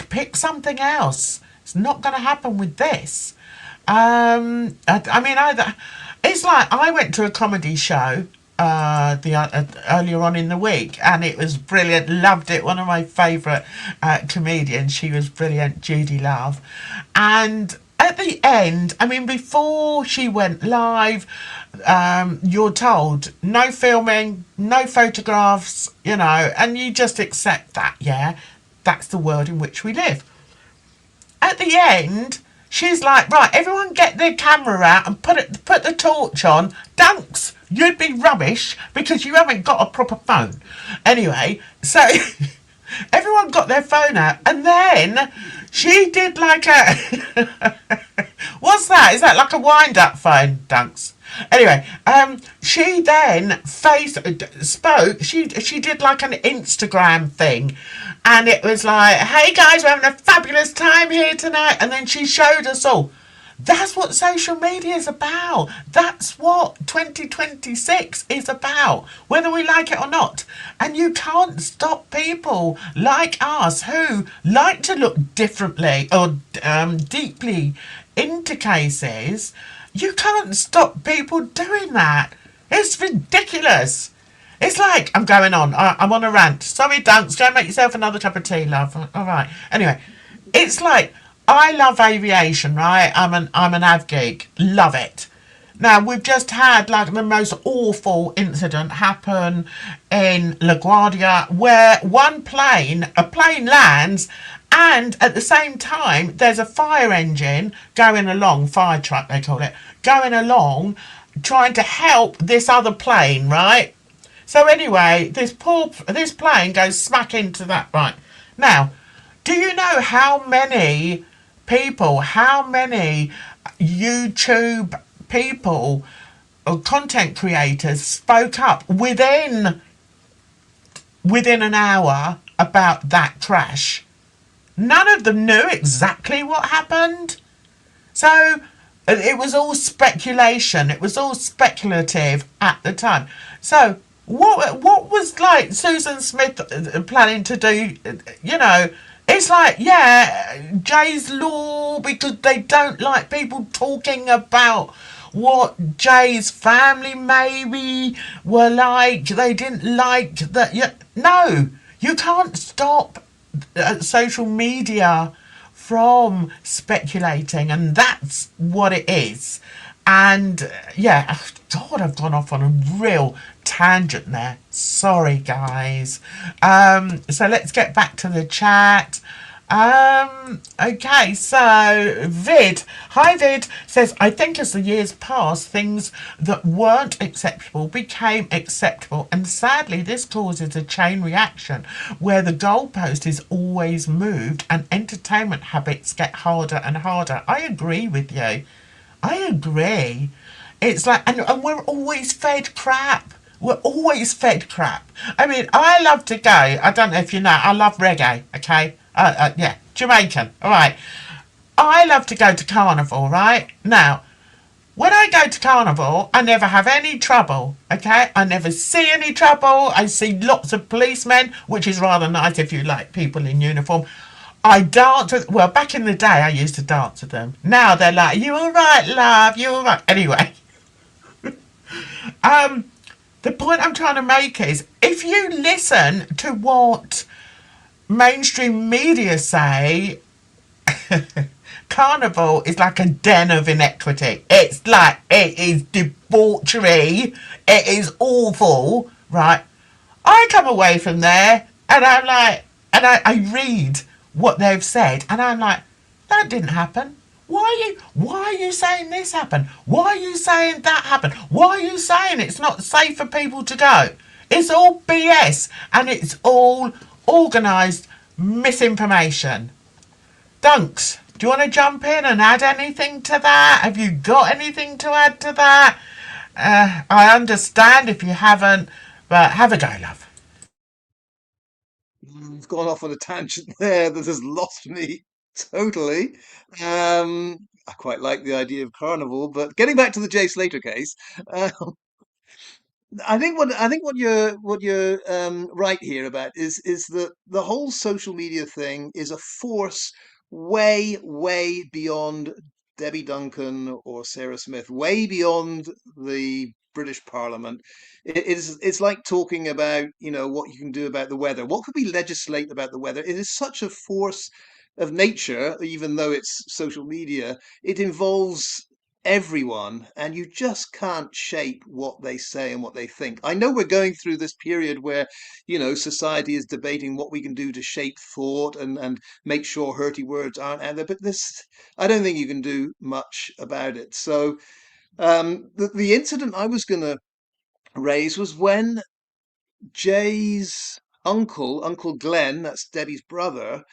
Pick something else. It's not going to happen with this. It's like I went to a comedy show earlier on in the week, and it was brilliant. Loved it. One of my favourite comedians. She was brilliant, Judy Love. And at the end, I mean, before she went live, you're told no filming, no photographs, you know, and you just accept that. Yeah, that's the world in which we live. At the end, she's like, right, everyone get their camera out and put the torch on. Dunks, you'd be rubbish because you haven't got a proper phone. Anyway, so everyone got their phone out, and then she did like a... What's that? Is that like a wind-up phone, Dunks? Anyway, she then spoke. She did like an Instagram thing, and it was like, "Hey guys, we're having a fabulous time here tonight." And then she showed us all. That's what social media is about. That's what 2026 is about, whether we like it or not. And you can't stop people like us who like to look differently or deeply into cases. You can't stop people doing that. It's ridiculous. It's like, I'm going on. I'm on a rant. Sorry, Dunks. Go make yourself another cup of tea, love. All right. Anyway, it's like, I love aviation, right? I'm an av geek. Love it. Now, we've just had like the most awful incident happen in LaGuardia, where a plane lands, and at the same time, there's a fire engine going along, fire truck they call it, going along, trying to help this other plane, right? So anyway, this plane goes smack into that, right? Now, do you know how many people, how many YouTube people or content creators spoke up within an hour about that crash? None of them knew exactly what happened. So it was all speculation. It was all speculative at the time. So what was like Susan Smith planning to do? You know, it's like, yeah, Jay's law, because they don't like people talking about what Jay's family maybe were like. They didn't like that. No, you can't stop social media from speculating, and that's what it is. And yeah, God, I've gone off on a real tangent there. Sorry, guys. So let's get back to the chat. Okay, so Hi Vid says, I think as the years passed, things that weren't acceptable became acceptable, and sadly this causes a chain reaction where the goalpost is always moved and entertainment habits get harder and harder. I agree with you. I agree. It's like, and we're always fed crap. We're always fed crap. I mean, I love to go, I don't know if you know, I love reggae, okay? Yeah, Jamaican, all right. I love to go to carnival, right? Now, when I go to carnival, I never have any trouble, okay? I never see any trouble. I see lots of policemen, which is rather nice if you like people in uniform. I dance with, well, back in the day, I used to dance with them. Now they're like, you all right, love? You all right? Anyway. The point I'm trying to make is, if you listen to what mainstream media say, carnival is like a den of inequity. It's like, it is debauchery. It is awful, right? I come away from there and I'm like, and I read what they've said, and I'm like, that didn't happen. Why are you saying this happened? Why are you saying that happened? Why are you saying it's not safe for people to go? It's all BS, and it's all organised misinformation. Dunks, do you want to jump in and add anything to that? Have you got anything to add to that? I understand if you haven't, but have a go, love. You've gone off on a tangent there that has lost me totally. I quite like the idea of carnival, but getting back to the Jay Slater case, uh, I think what you're right here about is that the whole social media thing is a force way beyond Debbie Duncan or Sarah Smith, way beyond the British Parliament. It's like talking about, what you can do about the weather. What could we legislate about the weather? It is such a force of nature, even though it's social media. It involves everyone, and you just can't shape what they say and what they think. I know we're going through this period where, society is debating what we can do to shape thought and make sure hurty words aren't out there, but this, I don't think you can do much about it. So the incident I was going to raise was when Jay's Uncle Glenn, that's Debbie's brother,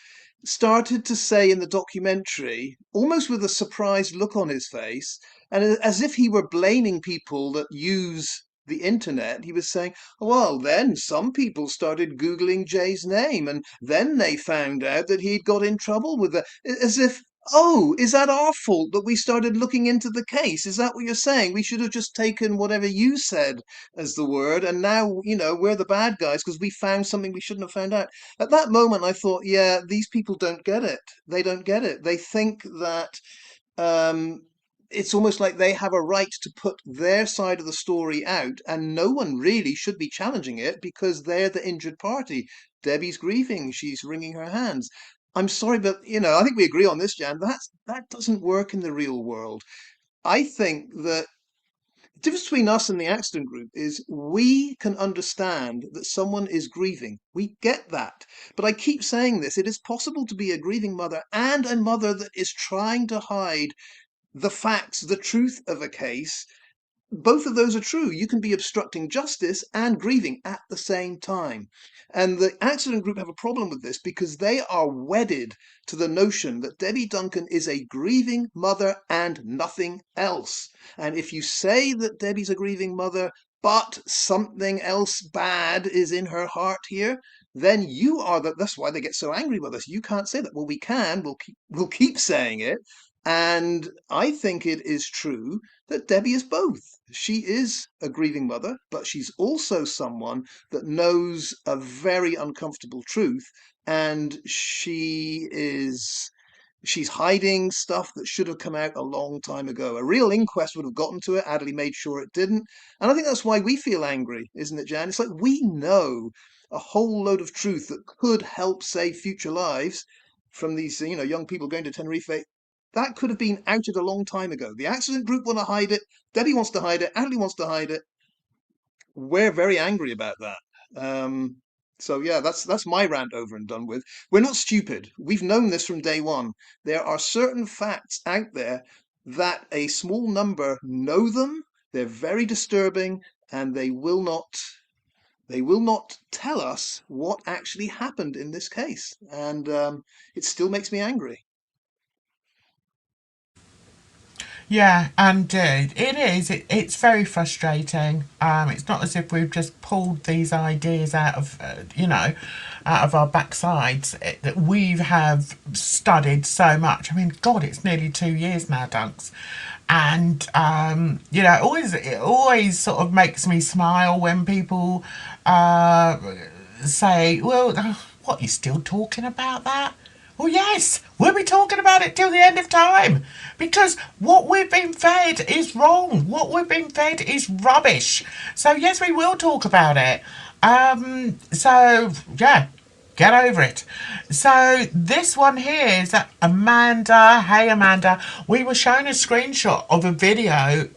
started to say in the documentary, almost with a surprised look on his face, and as if he were blaming people that use the internet, he was saying, well, then some people started Googling Jay's name, and then they found out that he'd got in trouble with as if, oh, is that our fault that we started looking into the case? Is that what you're saying? We should have just taken whatever you said as the word, and now, we're the bad guys because we found something we shouldn't have found out. At that moment, I thought, yeah, these people don't get it. They don't get it. They think that um, it's almost like they have a right to put their side of the story out, and no one really should be challenging it because they're the injured party. Debbie's grieving. She's wringing her hands. I'm sorry, but I think we agree on this, Jan. That doesn't work in the real world. I think that the difference between us and the accident group is we can understand that someone is grieving. We get that. But I keep saying this, it is possible to be a grieving mother and a mother that is trying to hide the facts, the truth of a case. Both of those are true. You can be obstructing justice and grieving at the same time. And the accident group have a problem with this because they are wedded to the notion that Debbie Duncan is a grieving mother and nothing else. And if you say that Debbie's a grieving mother, but something else bad is in her heart here, then you are that's why they get so angry with us. You can't say that. Well, we can. We'll keep saying it. And I think it is true that Debbie is both. She is a grieving mother, but she's also someone that knows a very uncomfortable truth, and she's hiding stuff that should have come out a long time ago. A real inquest would have gotten to it. Adderley made sure it didn't. And I think that's why we feel angry, isn't it, Jan? It's like we know a whole load of truth that could help save future lives from these, young people going to Tenerife. That could have been outed a long time ago. The accident group want to hide it. Debbie wants to hide it. Adley wants to hide it. We're very angry about that. So yeah, that's my rant over and done with. We're not stupid. We've known this from day one. There are certain facts out there that a small number know them. They're very disturbing, and they will not tell us what actually happened in this case. And it still makes me angry. Yeah, indeed. It is. It's very frustrating. It's not as if we've just pulled these ideas out of, out of our backsides. That we have studied so much. I mean, God, it's nearly 2 years now, Dunks. And, it always sort of makes me smile when people say, well, what, you still talking about that? Well, yes, we'll be talking about it till the end of time because what we've been fed is wrong. What we've been fed is rubbish. So, yes, we will talk about it. Yeah, get over it. So, this one here is that Amanda. Hey, Amanda. We were shown a screenshot of a video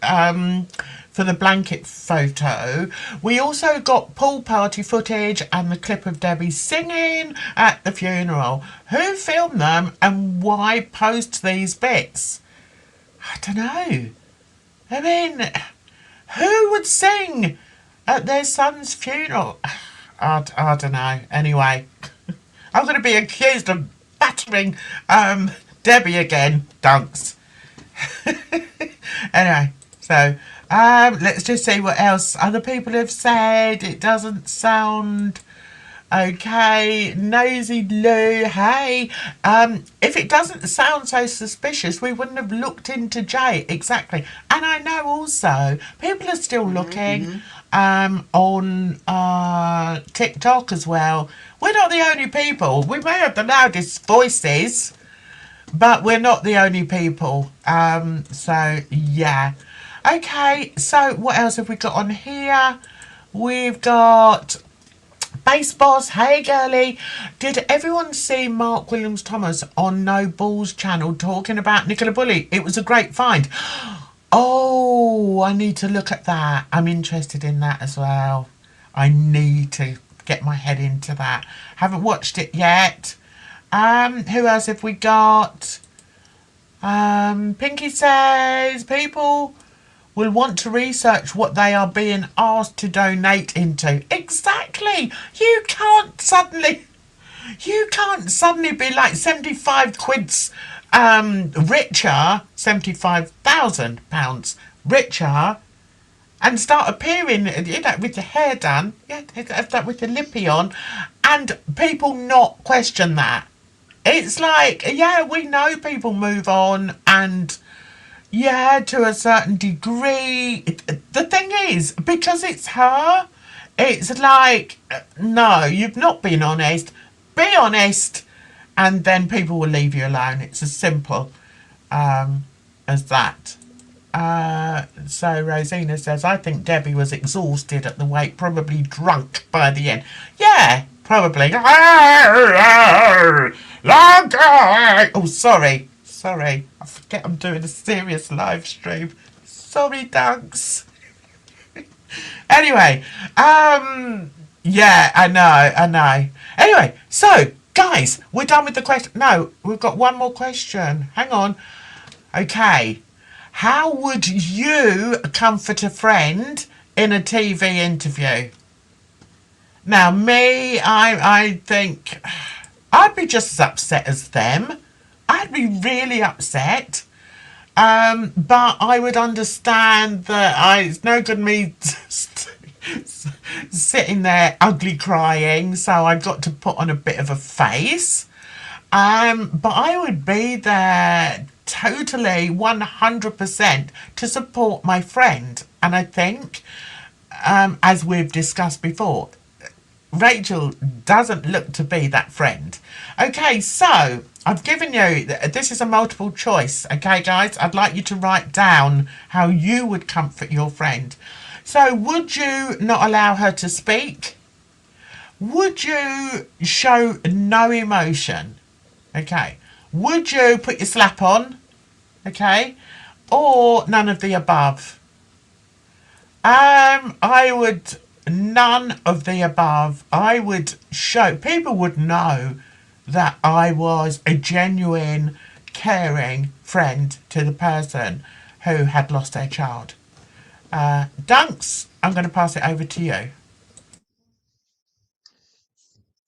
for the blanket photo. We also got pool party footage and the clip of Debbie singing at the funeral. Who filmed them and why post these bits? I don't know. I mean, who would sing at their son's funeral? I don't know. Anyway, I'm going to be accused of battering Debbie again, dunks. Anyway, so let's just see what else other people have said. It doesn't sound okay. Nosy Lou, hey. If it doesn't sound so suspicious, we wouldn't have looked into Jay. Exactly. And I know also people are still looking on TikTok as well. We're not the only people. We may have the loudest voices, but we're not the only people. So yeah. Okay, so what else have we got on here? We've got Bass Boss, hey girlie. Did everyone see Mark Williams Thomas on No Balls channel talking about Nicola Bulley? It was a great find. Oh, I need to look at that. I'm interested in that as well. I need to get my head into that. Haven't watched it yet. Who else have we got? Pinky says people will want to research what they are being asked to donate into. Exactly. You can't suddenly be like 75 quids richer, £75,000 richer, and start appearing, with your hair done, with your lippy on, and people not question that. It's like, yeah, we know people move on, and yeah, to a certain degree. The thing is, because it's her, it's like, no, you've not been honest. Be honest, and then people will leave you alone. It's as simple as that. So Rosina says, I think Debbie was exhausted at the wake, probably drunk by the end. Yeah, probably. Oh, sorry. I forget I'm doing a serious live stream. Sorry, dunks. Anyway, yeah, I know. Anyway, so, guys, we're done with the question. No, we've got one more question. Hang on. Okay. How would you comfort a friend in a TV interview? Now, me, I think I'd be just as upset as them. I'd be really upset. But I would understand that it's no good me sitting there ugly crying, so I've got to put on a bit of a face. But I would be there totally 100% to support my friend. And I think, as we've discussed before, Rachel doesn't look to be that friend. Okay, so I've given you, this is a multiple choice. Okay, guys, I'd like you to write down how you would comfort your friend. So would you not allow her to speak? Would you show no emotion? Okay. Would you put your slap on? Okay. Or none of the above? I would none of the above. I would show, people would know that I was a genuine, caring friend to the person who had lost their child. Dunks, I'm going to pass it over to you.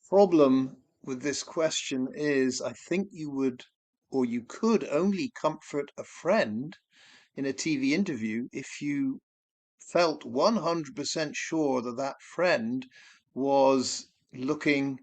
Problem with this question is I think you would, or you could only comfort a friend in a TV interview if you felt 100% sure that that friend was looking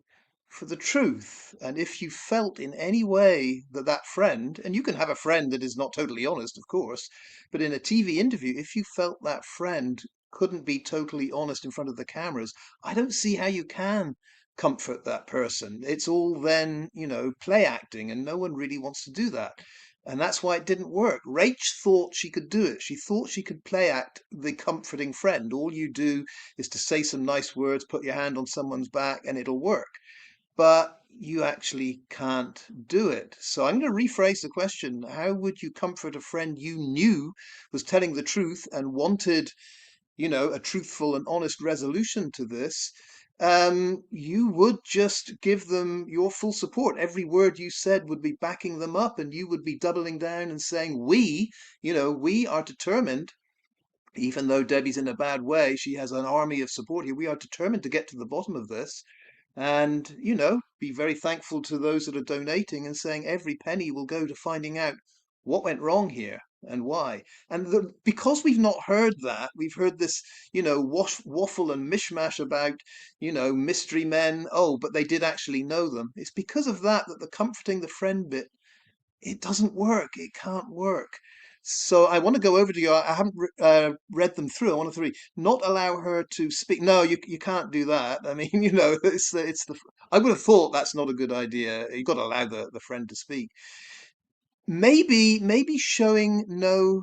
for the truth. And if you felt in any way that that friend, and you can have a friend that is not totally honest, of course, but in a TV interview, if you felt that friend couldn't be totally honest in front of the cameras, I don't see how you can comfort that person. It's all then, play acting, and no one really wants to do that. And that's why it didn't work. Rach thought she could do it. She thought she could play act the comforting friend. All you do is to say some nice words, put your hand on someone's back, and it'll work. But you actually can't do it. So I'm going to rephrase the question. How would you comfort a friend you knew was telling the truth and wanted, a truthful and honest resolution to this? You would just give them your full support. Every word you said would be backing them up, and you would be doubling down and saying, we are determined. Even though Debbie's in a bad way, she has an army of support here. We are determined to get to the bottom of this and, be very thankful to those that are donating and saying every penny will go to finding out what went wrong here and why. And because we've not heard that, we've heard this, waffle and mishmash about, mystery men. Oh, but they did actually know them. It's because of that the comforting the friend bit, it doesn't work. It can't work. So I want to go over to you. I haven't read them through. I want to not allow her to speak. No, you can't do that. I mean, it's the. I would have thought that's not a good idea. You've got to allow the friend to speak. Maybe showing no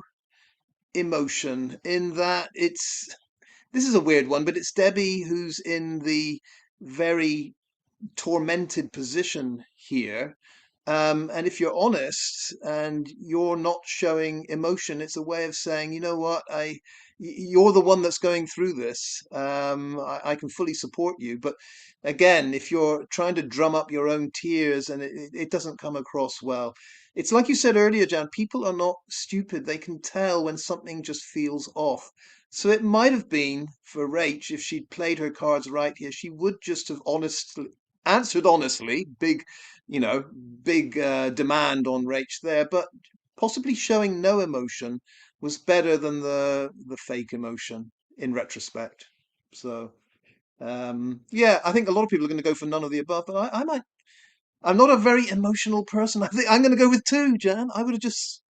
emotion in that this is a weird one, but it's Debbie who's in the very tormented position here. And if you're honest and you're not showing emotion, it's a way of saying, you know what, you're the one that's going through this. I can fully support you. But again, if you're trying to drum up your own tears and it doesn't come across well, it's like you said earlier, Jan, people are not stupid. They can tell when something just feels off. So it might have been for Rach, if she'd played her cards right here, she would just have answered honestly. You know, big demand on Rach there, but possibly showing no emotion was better than the fake emotion in retrospect. So yeah, I think a lot of people are going to go for none of the above, but I might. I'm not a very emotional person. I think I'm going to go with two, Jan. I would have just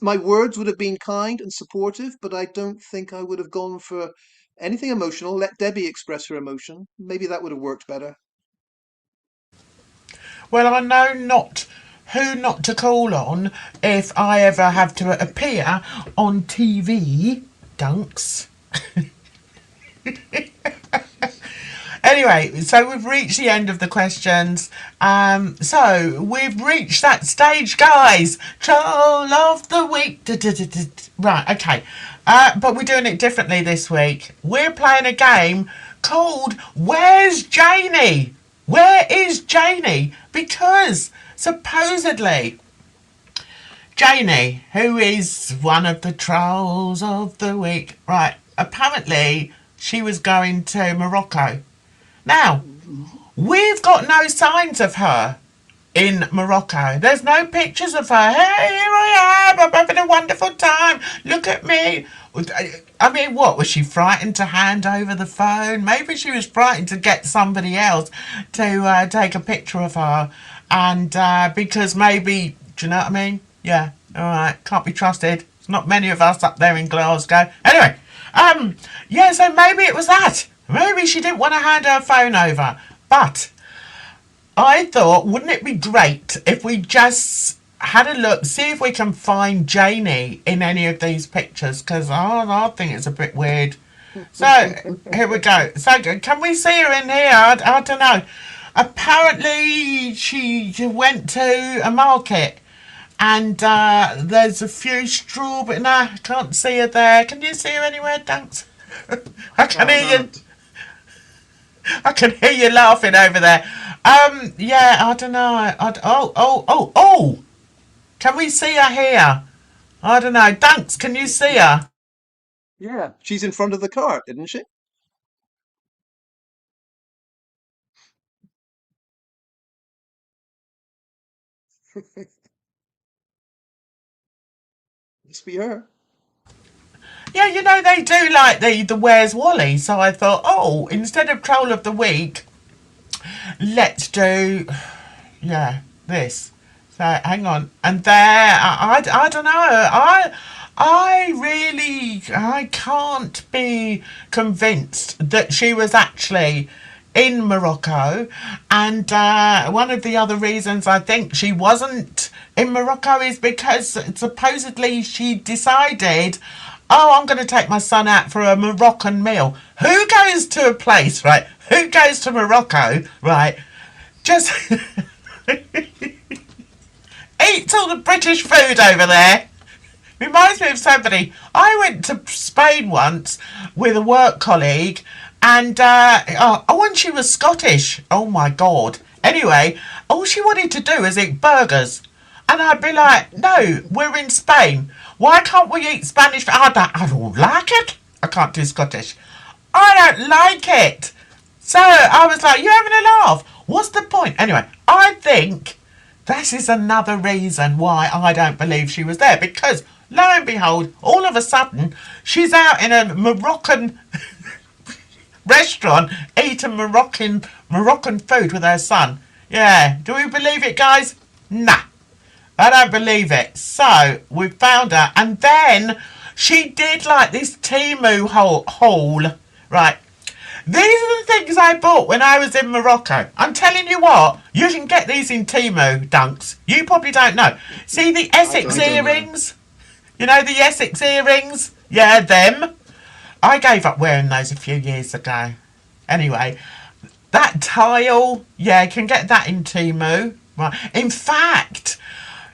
my words would have been kind and supportive, but I don't think I would have gone for anything emotional. Let Debbie express her emotion. Maybe that would have worked better. Well, I know not who not to call on if I ever have to appear on TV. Dunks. Anyway, so we've reached the end of the questions. So we've reached that stage, guys. Troll of the week. Right, okay. But we're doing it differently this week. We're playing a game called Where's Janie? Where is Janie? Because supposedly Janie, who is one of the trolls of the week, right, apparently she was going to Morocco. Now, we've got no signs of her in Morocco. There's no pictures of her. Hey, here I am. I'm having a wonderful time. Look at me. I mean, what? Was she frightened to hand over the phone? Maybe she was frightened to get somebody else to take a picture of her. And because maybe, do you know what I mean? Yeah, all right. Can't be trusted. There's not many of us up there in Glasgow. Anyway, yeah, so maybe it was that. Maybe she didn't want to hand her phone over. But I thought, wouldn't it be great if we just had a look, see if we can find Janie in any of these pictures? Because I think it's a bit weird. So, here we go. So, can we see her in here? I don't know. Apparently, she went to a market. And there's a few strawberries. Nah, I can't see her there. Can you see her anywhere? Thanks. I can hear you. I can hear you laughing over there. Yeah, I don't know. Oh! Can we see her here? I don't know. Dunks, can you see her? Yeah, she's in front of the cart, isn't she? Must be her. Yeah, you know, they do like the Where's Wally. So I thought, oh, instead of Troll of the Week, let's do, yeah, this. So hang on. And there, I don't know. I can't be convinced that she was actually in Morocco. And one of the other reasons I think she wasn't in Morocco is because supposedly she decided, oh, I'm going to take my son out for a Moroccan meal. Who goes to a place, right? Who goes to Morocco, right, Just eats all the British food over there. Reminds me of somebody. I went to Spain once with a work colleague, and when she was Scottish. Oh my God. Anyway, all she wanted to do is eat burgers. And I'd be like, no, we're in Spain. Why can't we eat Spanish food? I don't like it. I can't do Scottish. I don't like it. So I was like, you're having a laugh. What's the point? Anyway, I think this is another reason why I don't believe she was there. Because, lo and behold, all of a sudden, she's out in a Moroccan restaurant eating Moroccan food with her son. Yeah, do we believe it, guys? Nah, I don't believe it. So we found her, and then she did like this Temu haul. Right, these are the things I bought when I was in Morocco. I'm telling you what, you can get these in Temu, Dunks. You probably don't know. See the Essex earrings? You know the Essex earrings? Yeah, them. I gave up wearing those a few years ago. Anyway, that tile, yeah, you can get that in Temu. Right. In fact,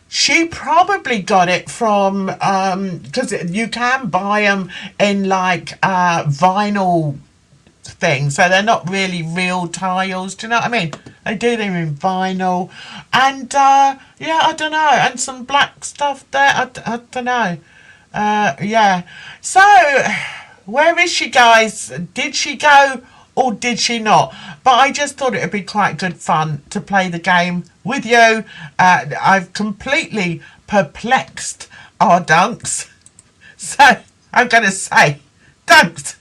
she probably got it from, because you can buy them in like vinyl things, so they're not really real tiles. Do you know what I mean? They do them in vinyl, and yeah, I don't know, and some black stuff there. I don't know. Yeah. So, where is she, guys? Did she go or did she not? But I just thought it would be quite good fun to play the game with you. I've completely perplexed our Dunks. So, I'm going to say, Dunks,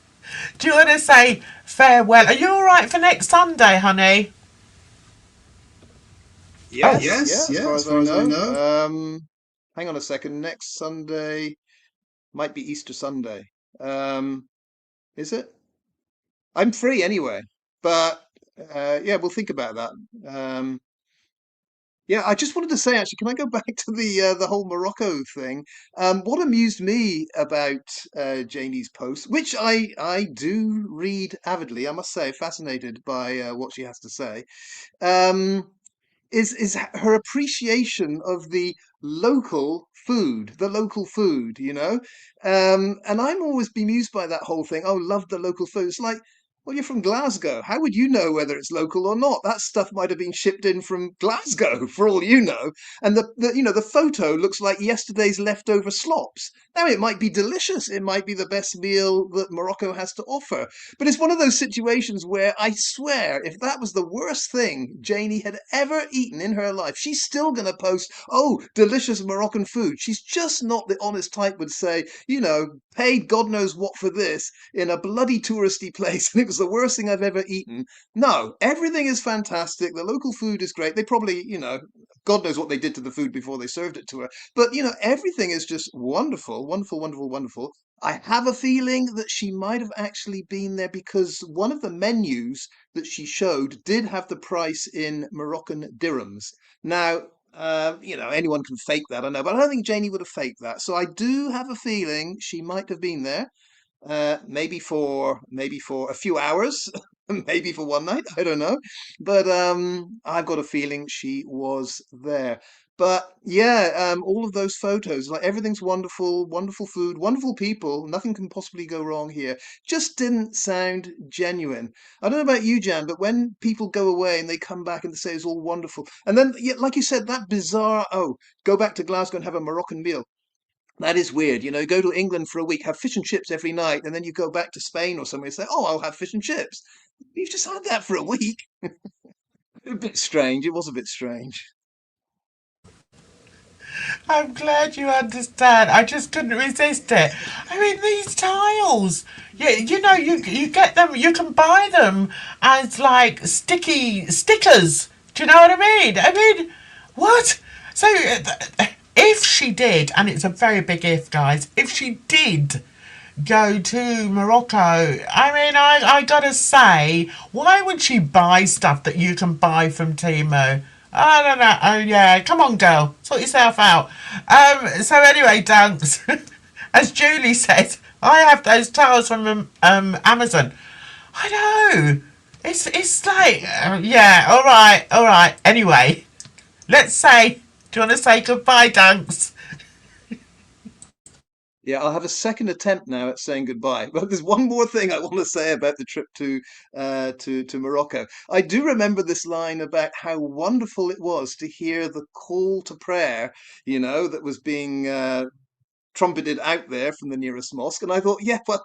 do you want to say farewell? Are you all right for next Sunday, honey? Yes, as far as I know. Hang on a second. Next Sunday might be Easter Sunday. Is it? I'm free anyway, but yeah, we'll think about that. Um, yeah, I just wanted to say actually, can I go back to the whole Morocco thing? What amused me about Janie's post, which I do read avidly, I must say, fascinated by what she has to say. Um, is her appreciation of the local food, you know. And I'm always bemused by that whole thing. Oh, love the local food. It's like, well, you're from Glasgow. How would you know whether it's local or not? That stuff might have been shipped in from Glasgow, for all you know. And the photo looks like yesterday's leftover slops. Now, it might be delicious. It might be the best meal that Morocco has to offer. But it's one of those situations where I swear, if that was the worst thing Janie had ever eaten in her life, she's still going to post, oh, delicious Moroccan food. She's just not the honest type would say, paid God knows what for this in a bloody touristy place, and it was the worst thing I've ever eaten. No, everything is fantastic. The local food is great. They probably, God knows what they did to the food before they served it to her. But, everything is just wonderful, wonderful, wonderful, wonderful. I have a feeling that she might have actually been there because one of the menus that she showed did have the price in Moroccan dirhams. Now, anyone can fake that, I know, but I don't think Janie would have faked that. So I do have a feeling she might have been there, maybe for a few hours, maybe for one night. I don't know, but I've got a feeling she was there. But yeah, all of those photos, like everything's wonderful, wonderful food, wonderful people. Nothing can possibly go wrong here. Just didn't sound genuine. I don't know about you, Jan, but when people go away and they come back and they say it's all wonderful, and then, yeah, like you said, that bizarre, oh, go back to Glasgow and have a Moroccan meal. That is weird. Go to England for a week, have fish and chips every night, and then you go back to Spain or somewhere and say, oh, I'll have fish and chips. You've just had that for a week. A bit strange. It was a bit strange. I'm glad you understand. I just couldn't resist it. I mean, these tiles. Yeah, you get them. You can buy them as like sticky stickers. Do you know what I mean? I mean, what? So, if she did, and it's a very big if, guys, if she did go to Morocco, I mean, I gotta say, why would she buy stuff that you can buy from Temu? I don't know. Oh, yeah. Come on, girl. Sort yourself out. So anyway, Dunks, as Julie says, I have those tiles from Amazon. I know. It's like, yeah, all right, all right. Anyway, let's say, do you want to say goodbye, Dunks? Yeah, I'll have a second attempt now at saying goodbye. But there's one more thing I want to say about the trip to Morocco. I do remember this line about how wonderful it was to hear the call to prayer, that was being trumpeted out there from the nearest mosque. And I thought, yeah, well,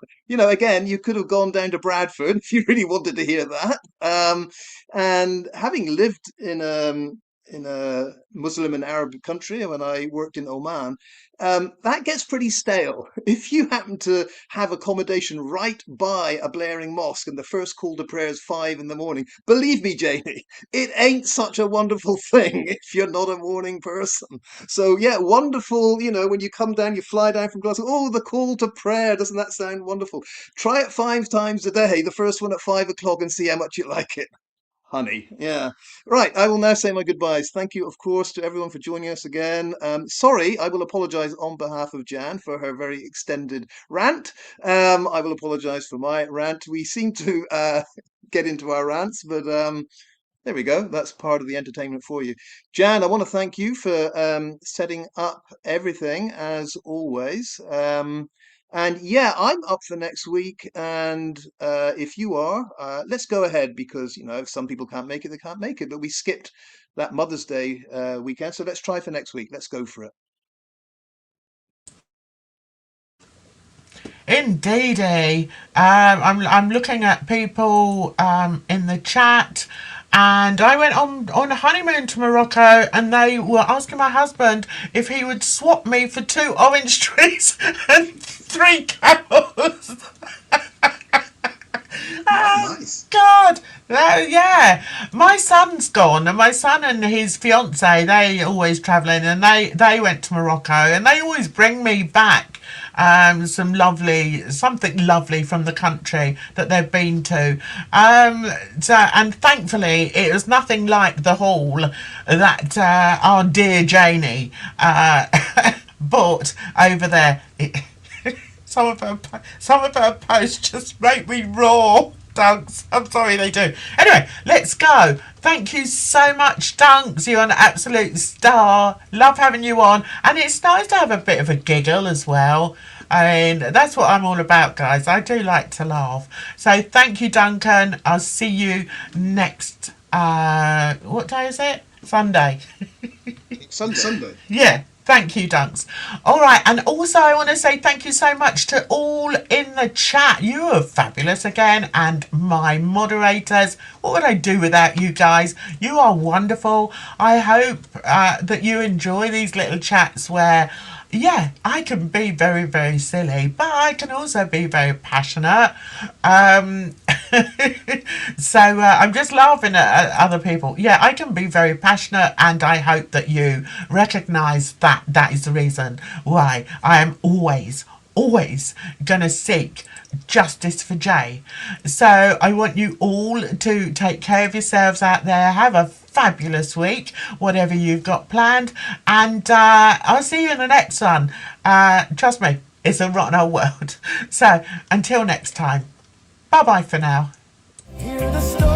again, you could have gone down to Bradford if you really wanted to hear that. And having lived in a Muslim and Arab country when I worked in Oman, that gets pretty stale. If you happen to have accommodation right by a blaring mosque and the first call to prayer is 5 in the morning, believe me, Jamie, it ain't such a wonderful thing if you're not a morning person. So yeah, wonderful. When you come down, you fly down from Glasgow. Oh, the call to prayer! Doesn't that sound wonderful? Try it 5 times a day. The first one at 5 o'clock, and see how much you like it. Honey, yeah. Right, I will now say my goodbyes. Thank you, of course, to everyone for joining us again. Sorry, I will apologise on behalf of Jan for her very extended rant. I will apologise for my rant. We seem to get into our rants, but there we go. That's part of the entertainment for you. Jan, I want to thank you for setting up everything as always. And yeah, I'm up for next week. And if you are, let's go ahead because, if some people can't make it, they can't make it. But we skipped that Mother's Day weekend. So let's try for next week. Let's go for it. Indeedy. I'm looking at people in the chat, and I went on a honeymoon to Morocco, and they were asking my husband if he would swap me for 2 orange trees and 3 camels. Oh, Nice. God. Yeah. My son's gone, and my son and his fiance, they always travelling, and they went to Morocco, and they always bring me back something lovely from the country that they've been to. And thankfully, it was nothing like the haul that our dear Janie bought over there. Some of her posts just make me raw. Dunks. I'm sorry, they do. Anyway, let's go. Thank you so much, Dunks. You're an absolute star. Love having you on. And it's nice to have a bit of a giggle as well. I mean, that's what I'm all about, guys. I do like to laugh. So thank you, Duncan. I'll see you next, what day is it? Sunday. Sunday. Yeah. Thank you, Dunks. All right, and also I want to say thank you so much to all in the chat. You are fabulous again, and my moderators. What would I do without you guys? You are wonderful. I hope that you enjoy these little chats where, yeah, I can be very, very silly, but I can also be very passionate. So I'm just laughing at other people. Yeah, I can be very passionate, and I hope that you recognise that that is the reason why I am always going to seek justice for Jay. So I want you all to take care of yourselves out there. Have a fabulous week, whatever you've got planned, and I'll see you in the next one. Trust me, it's a rotten old world. So until next time, bye bye for now. Hear the story.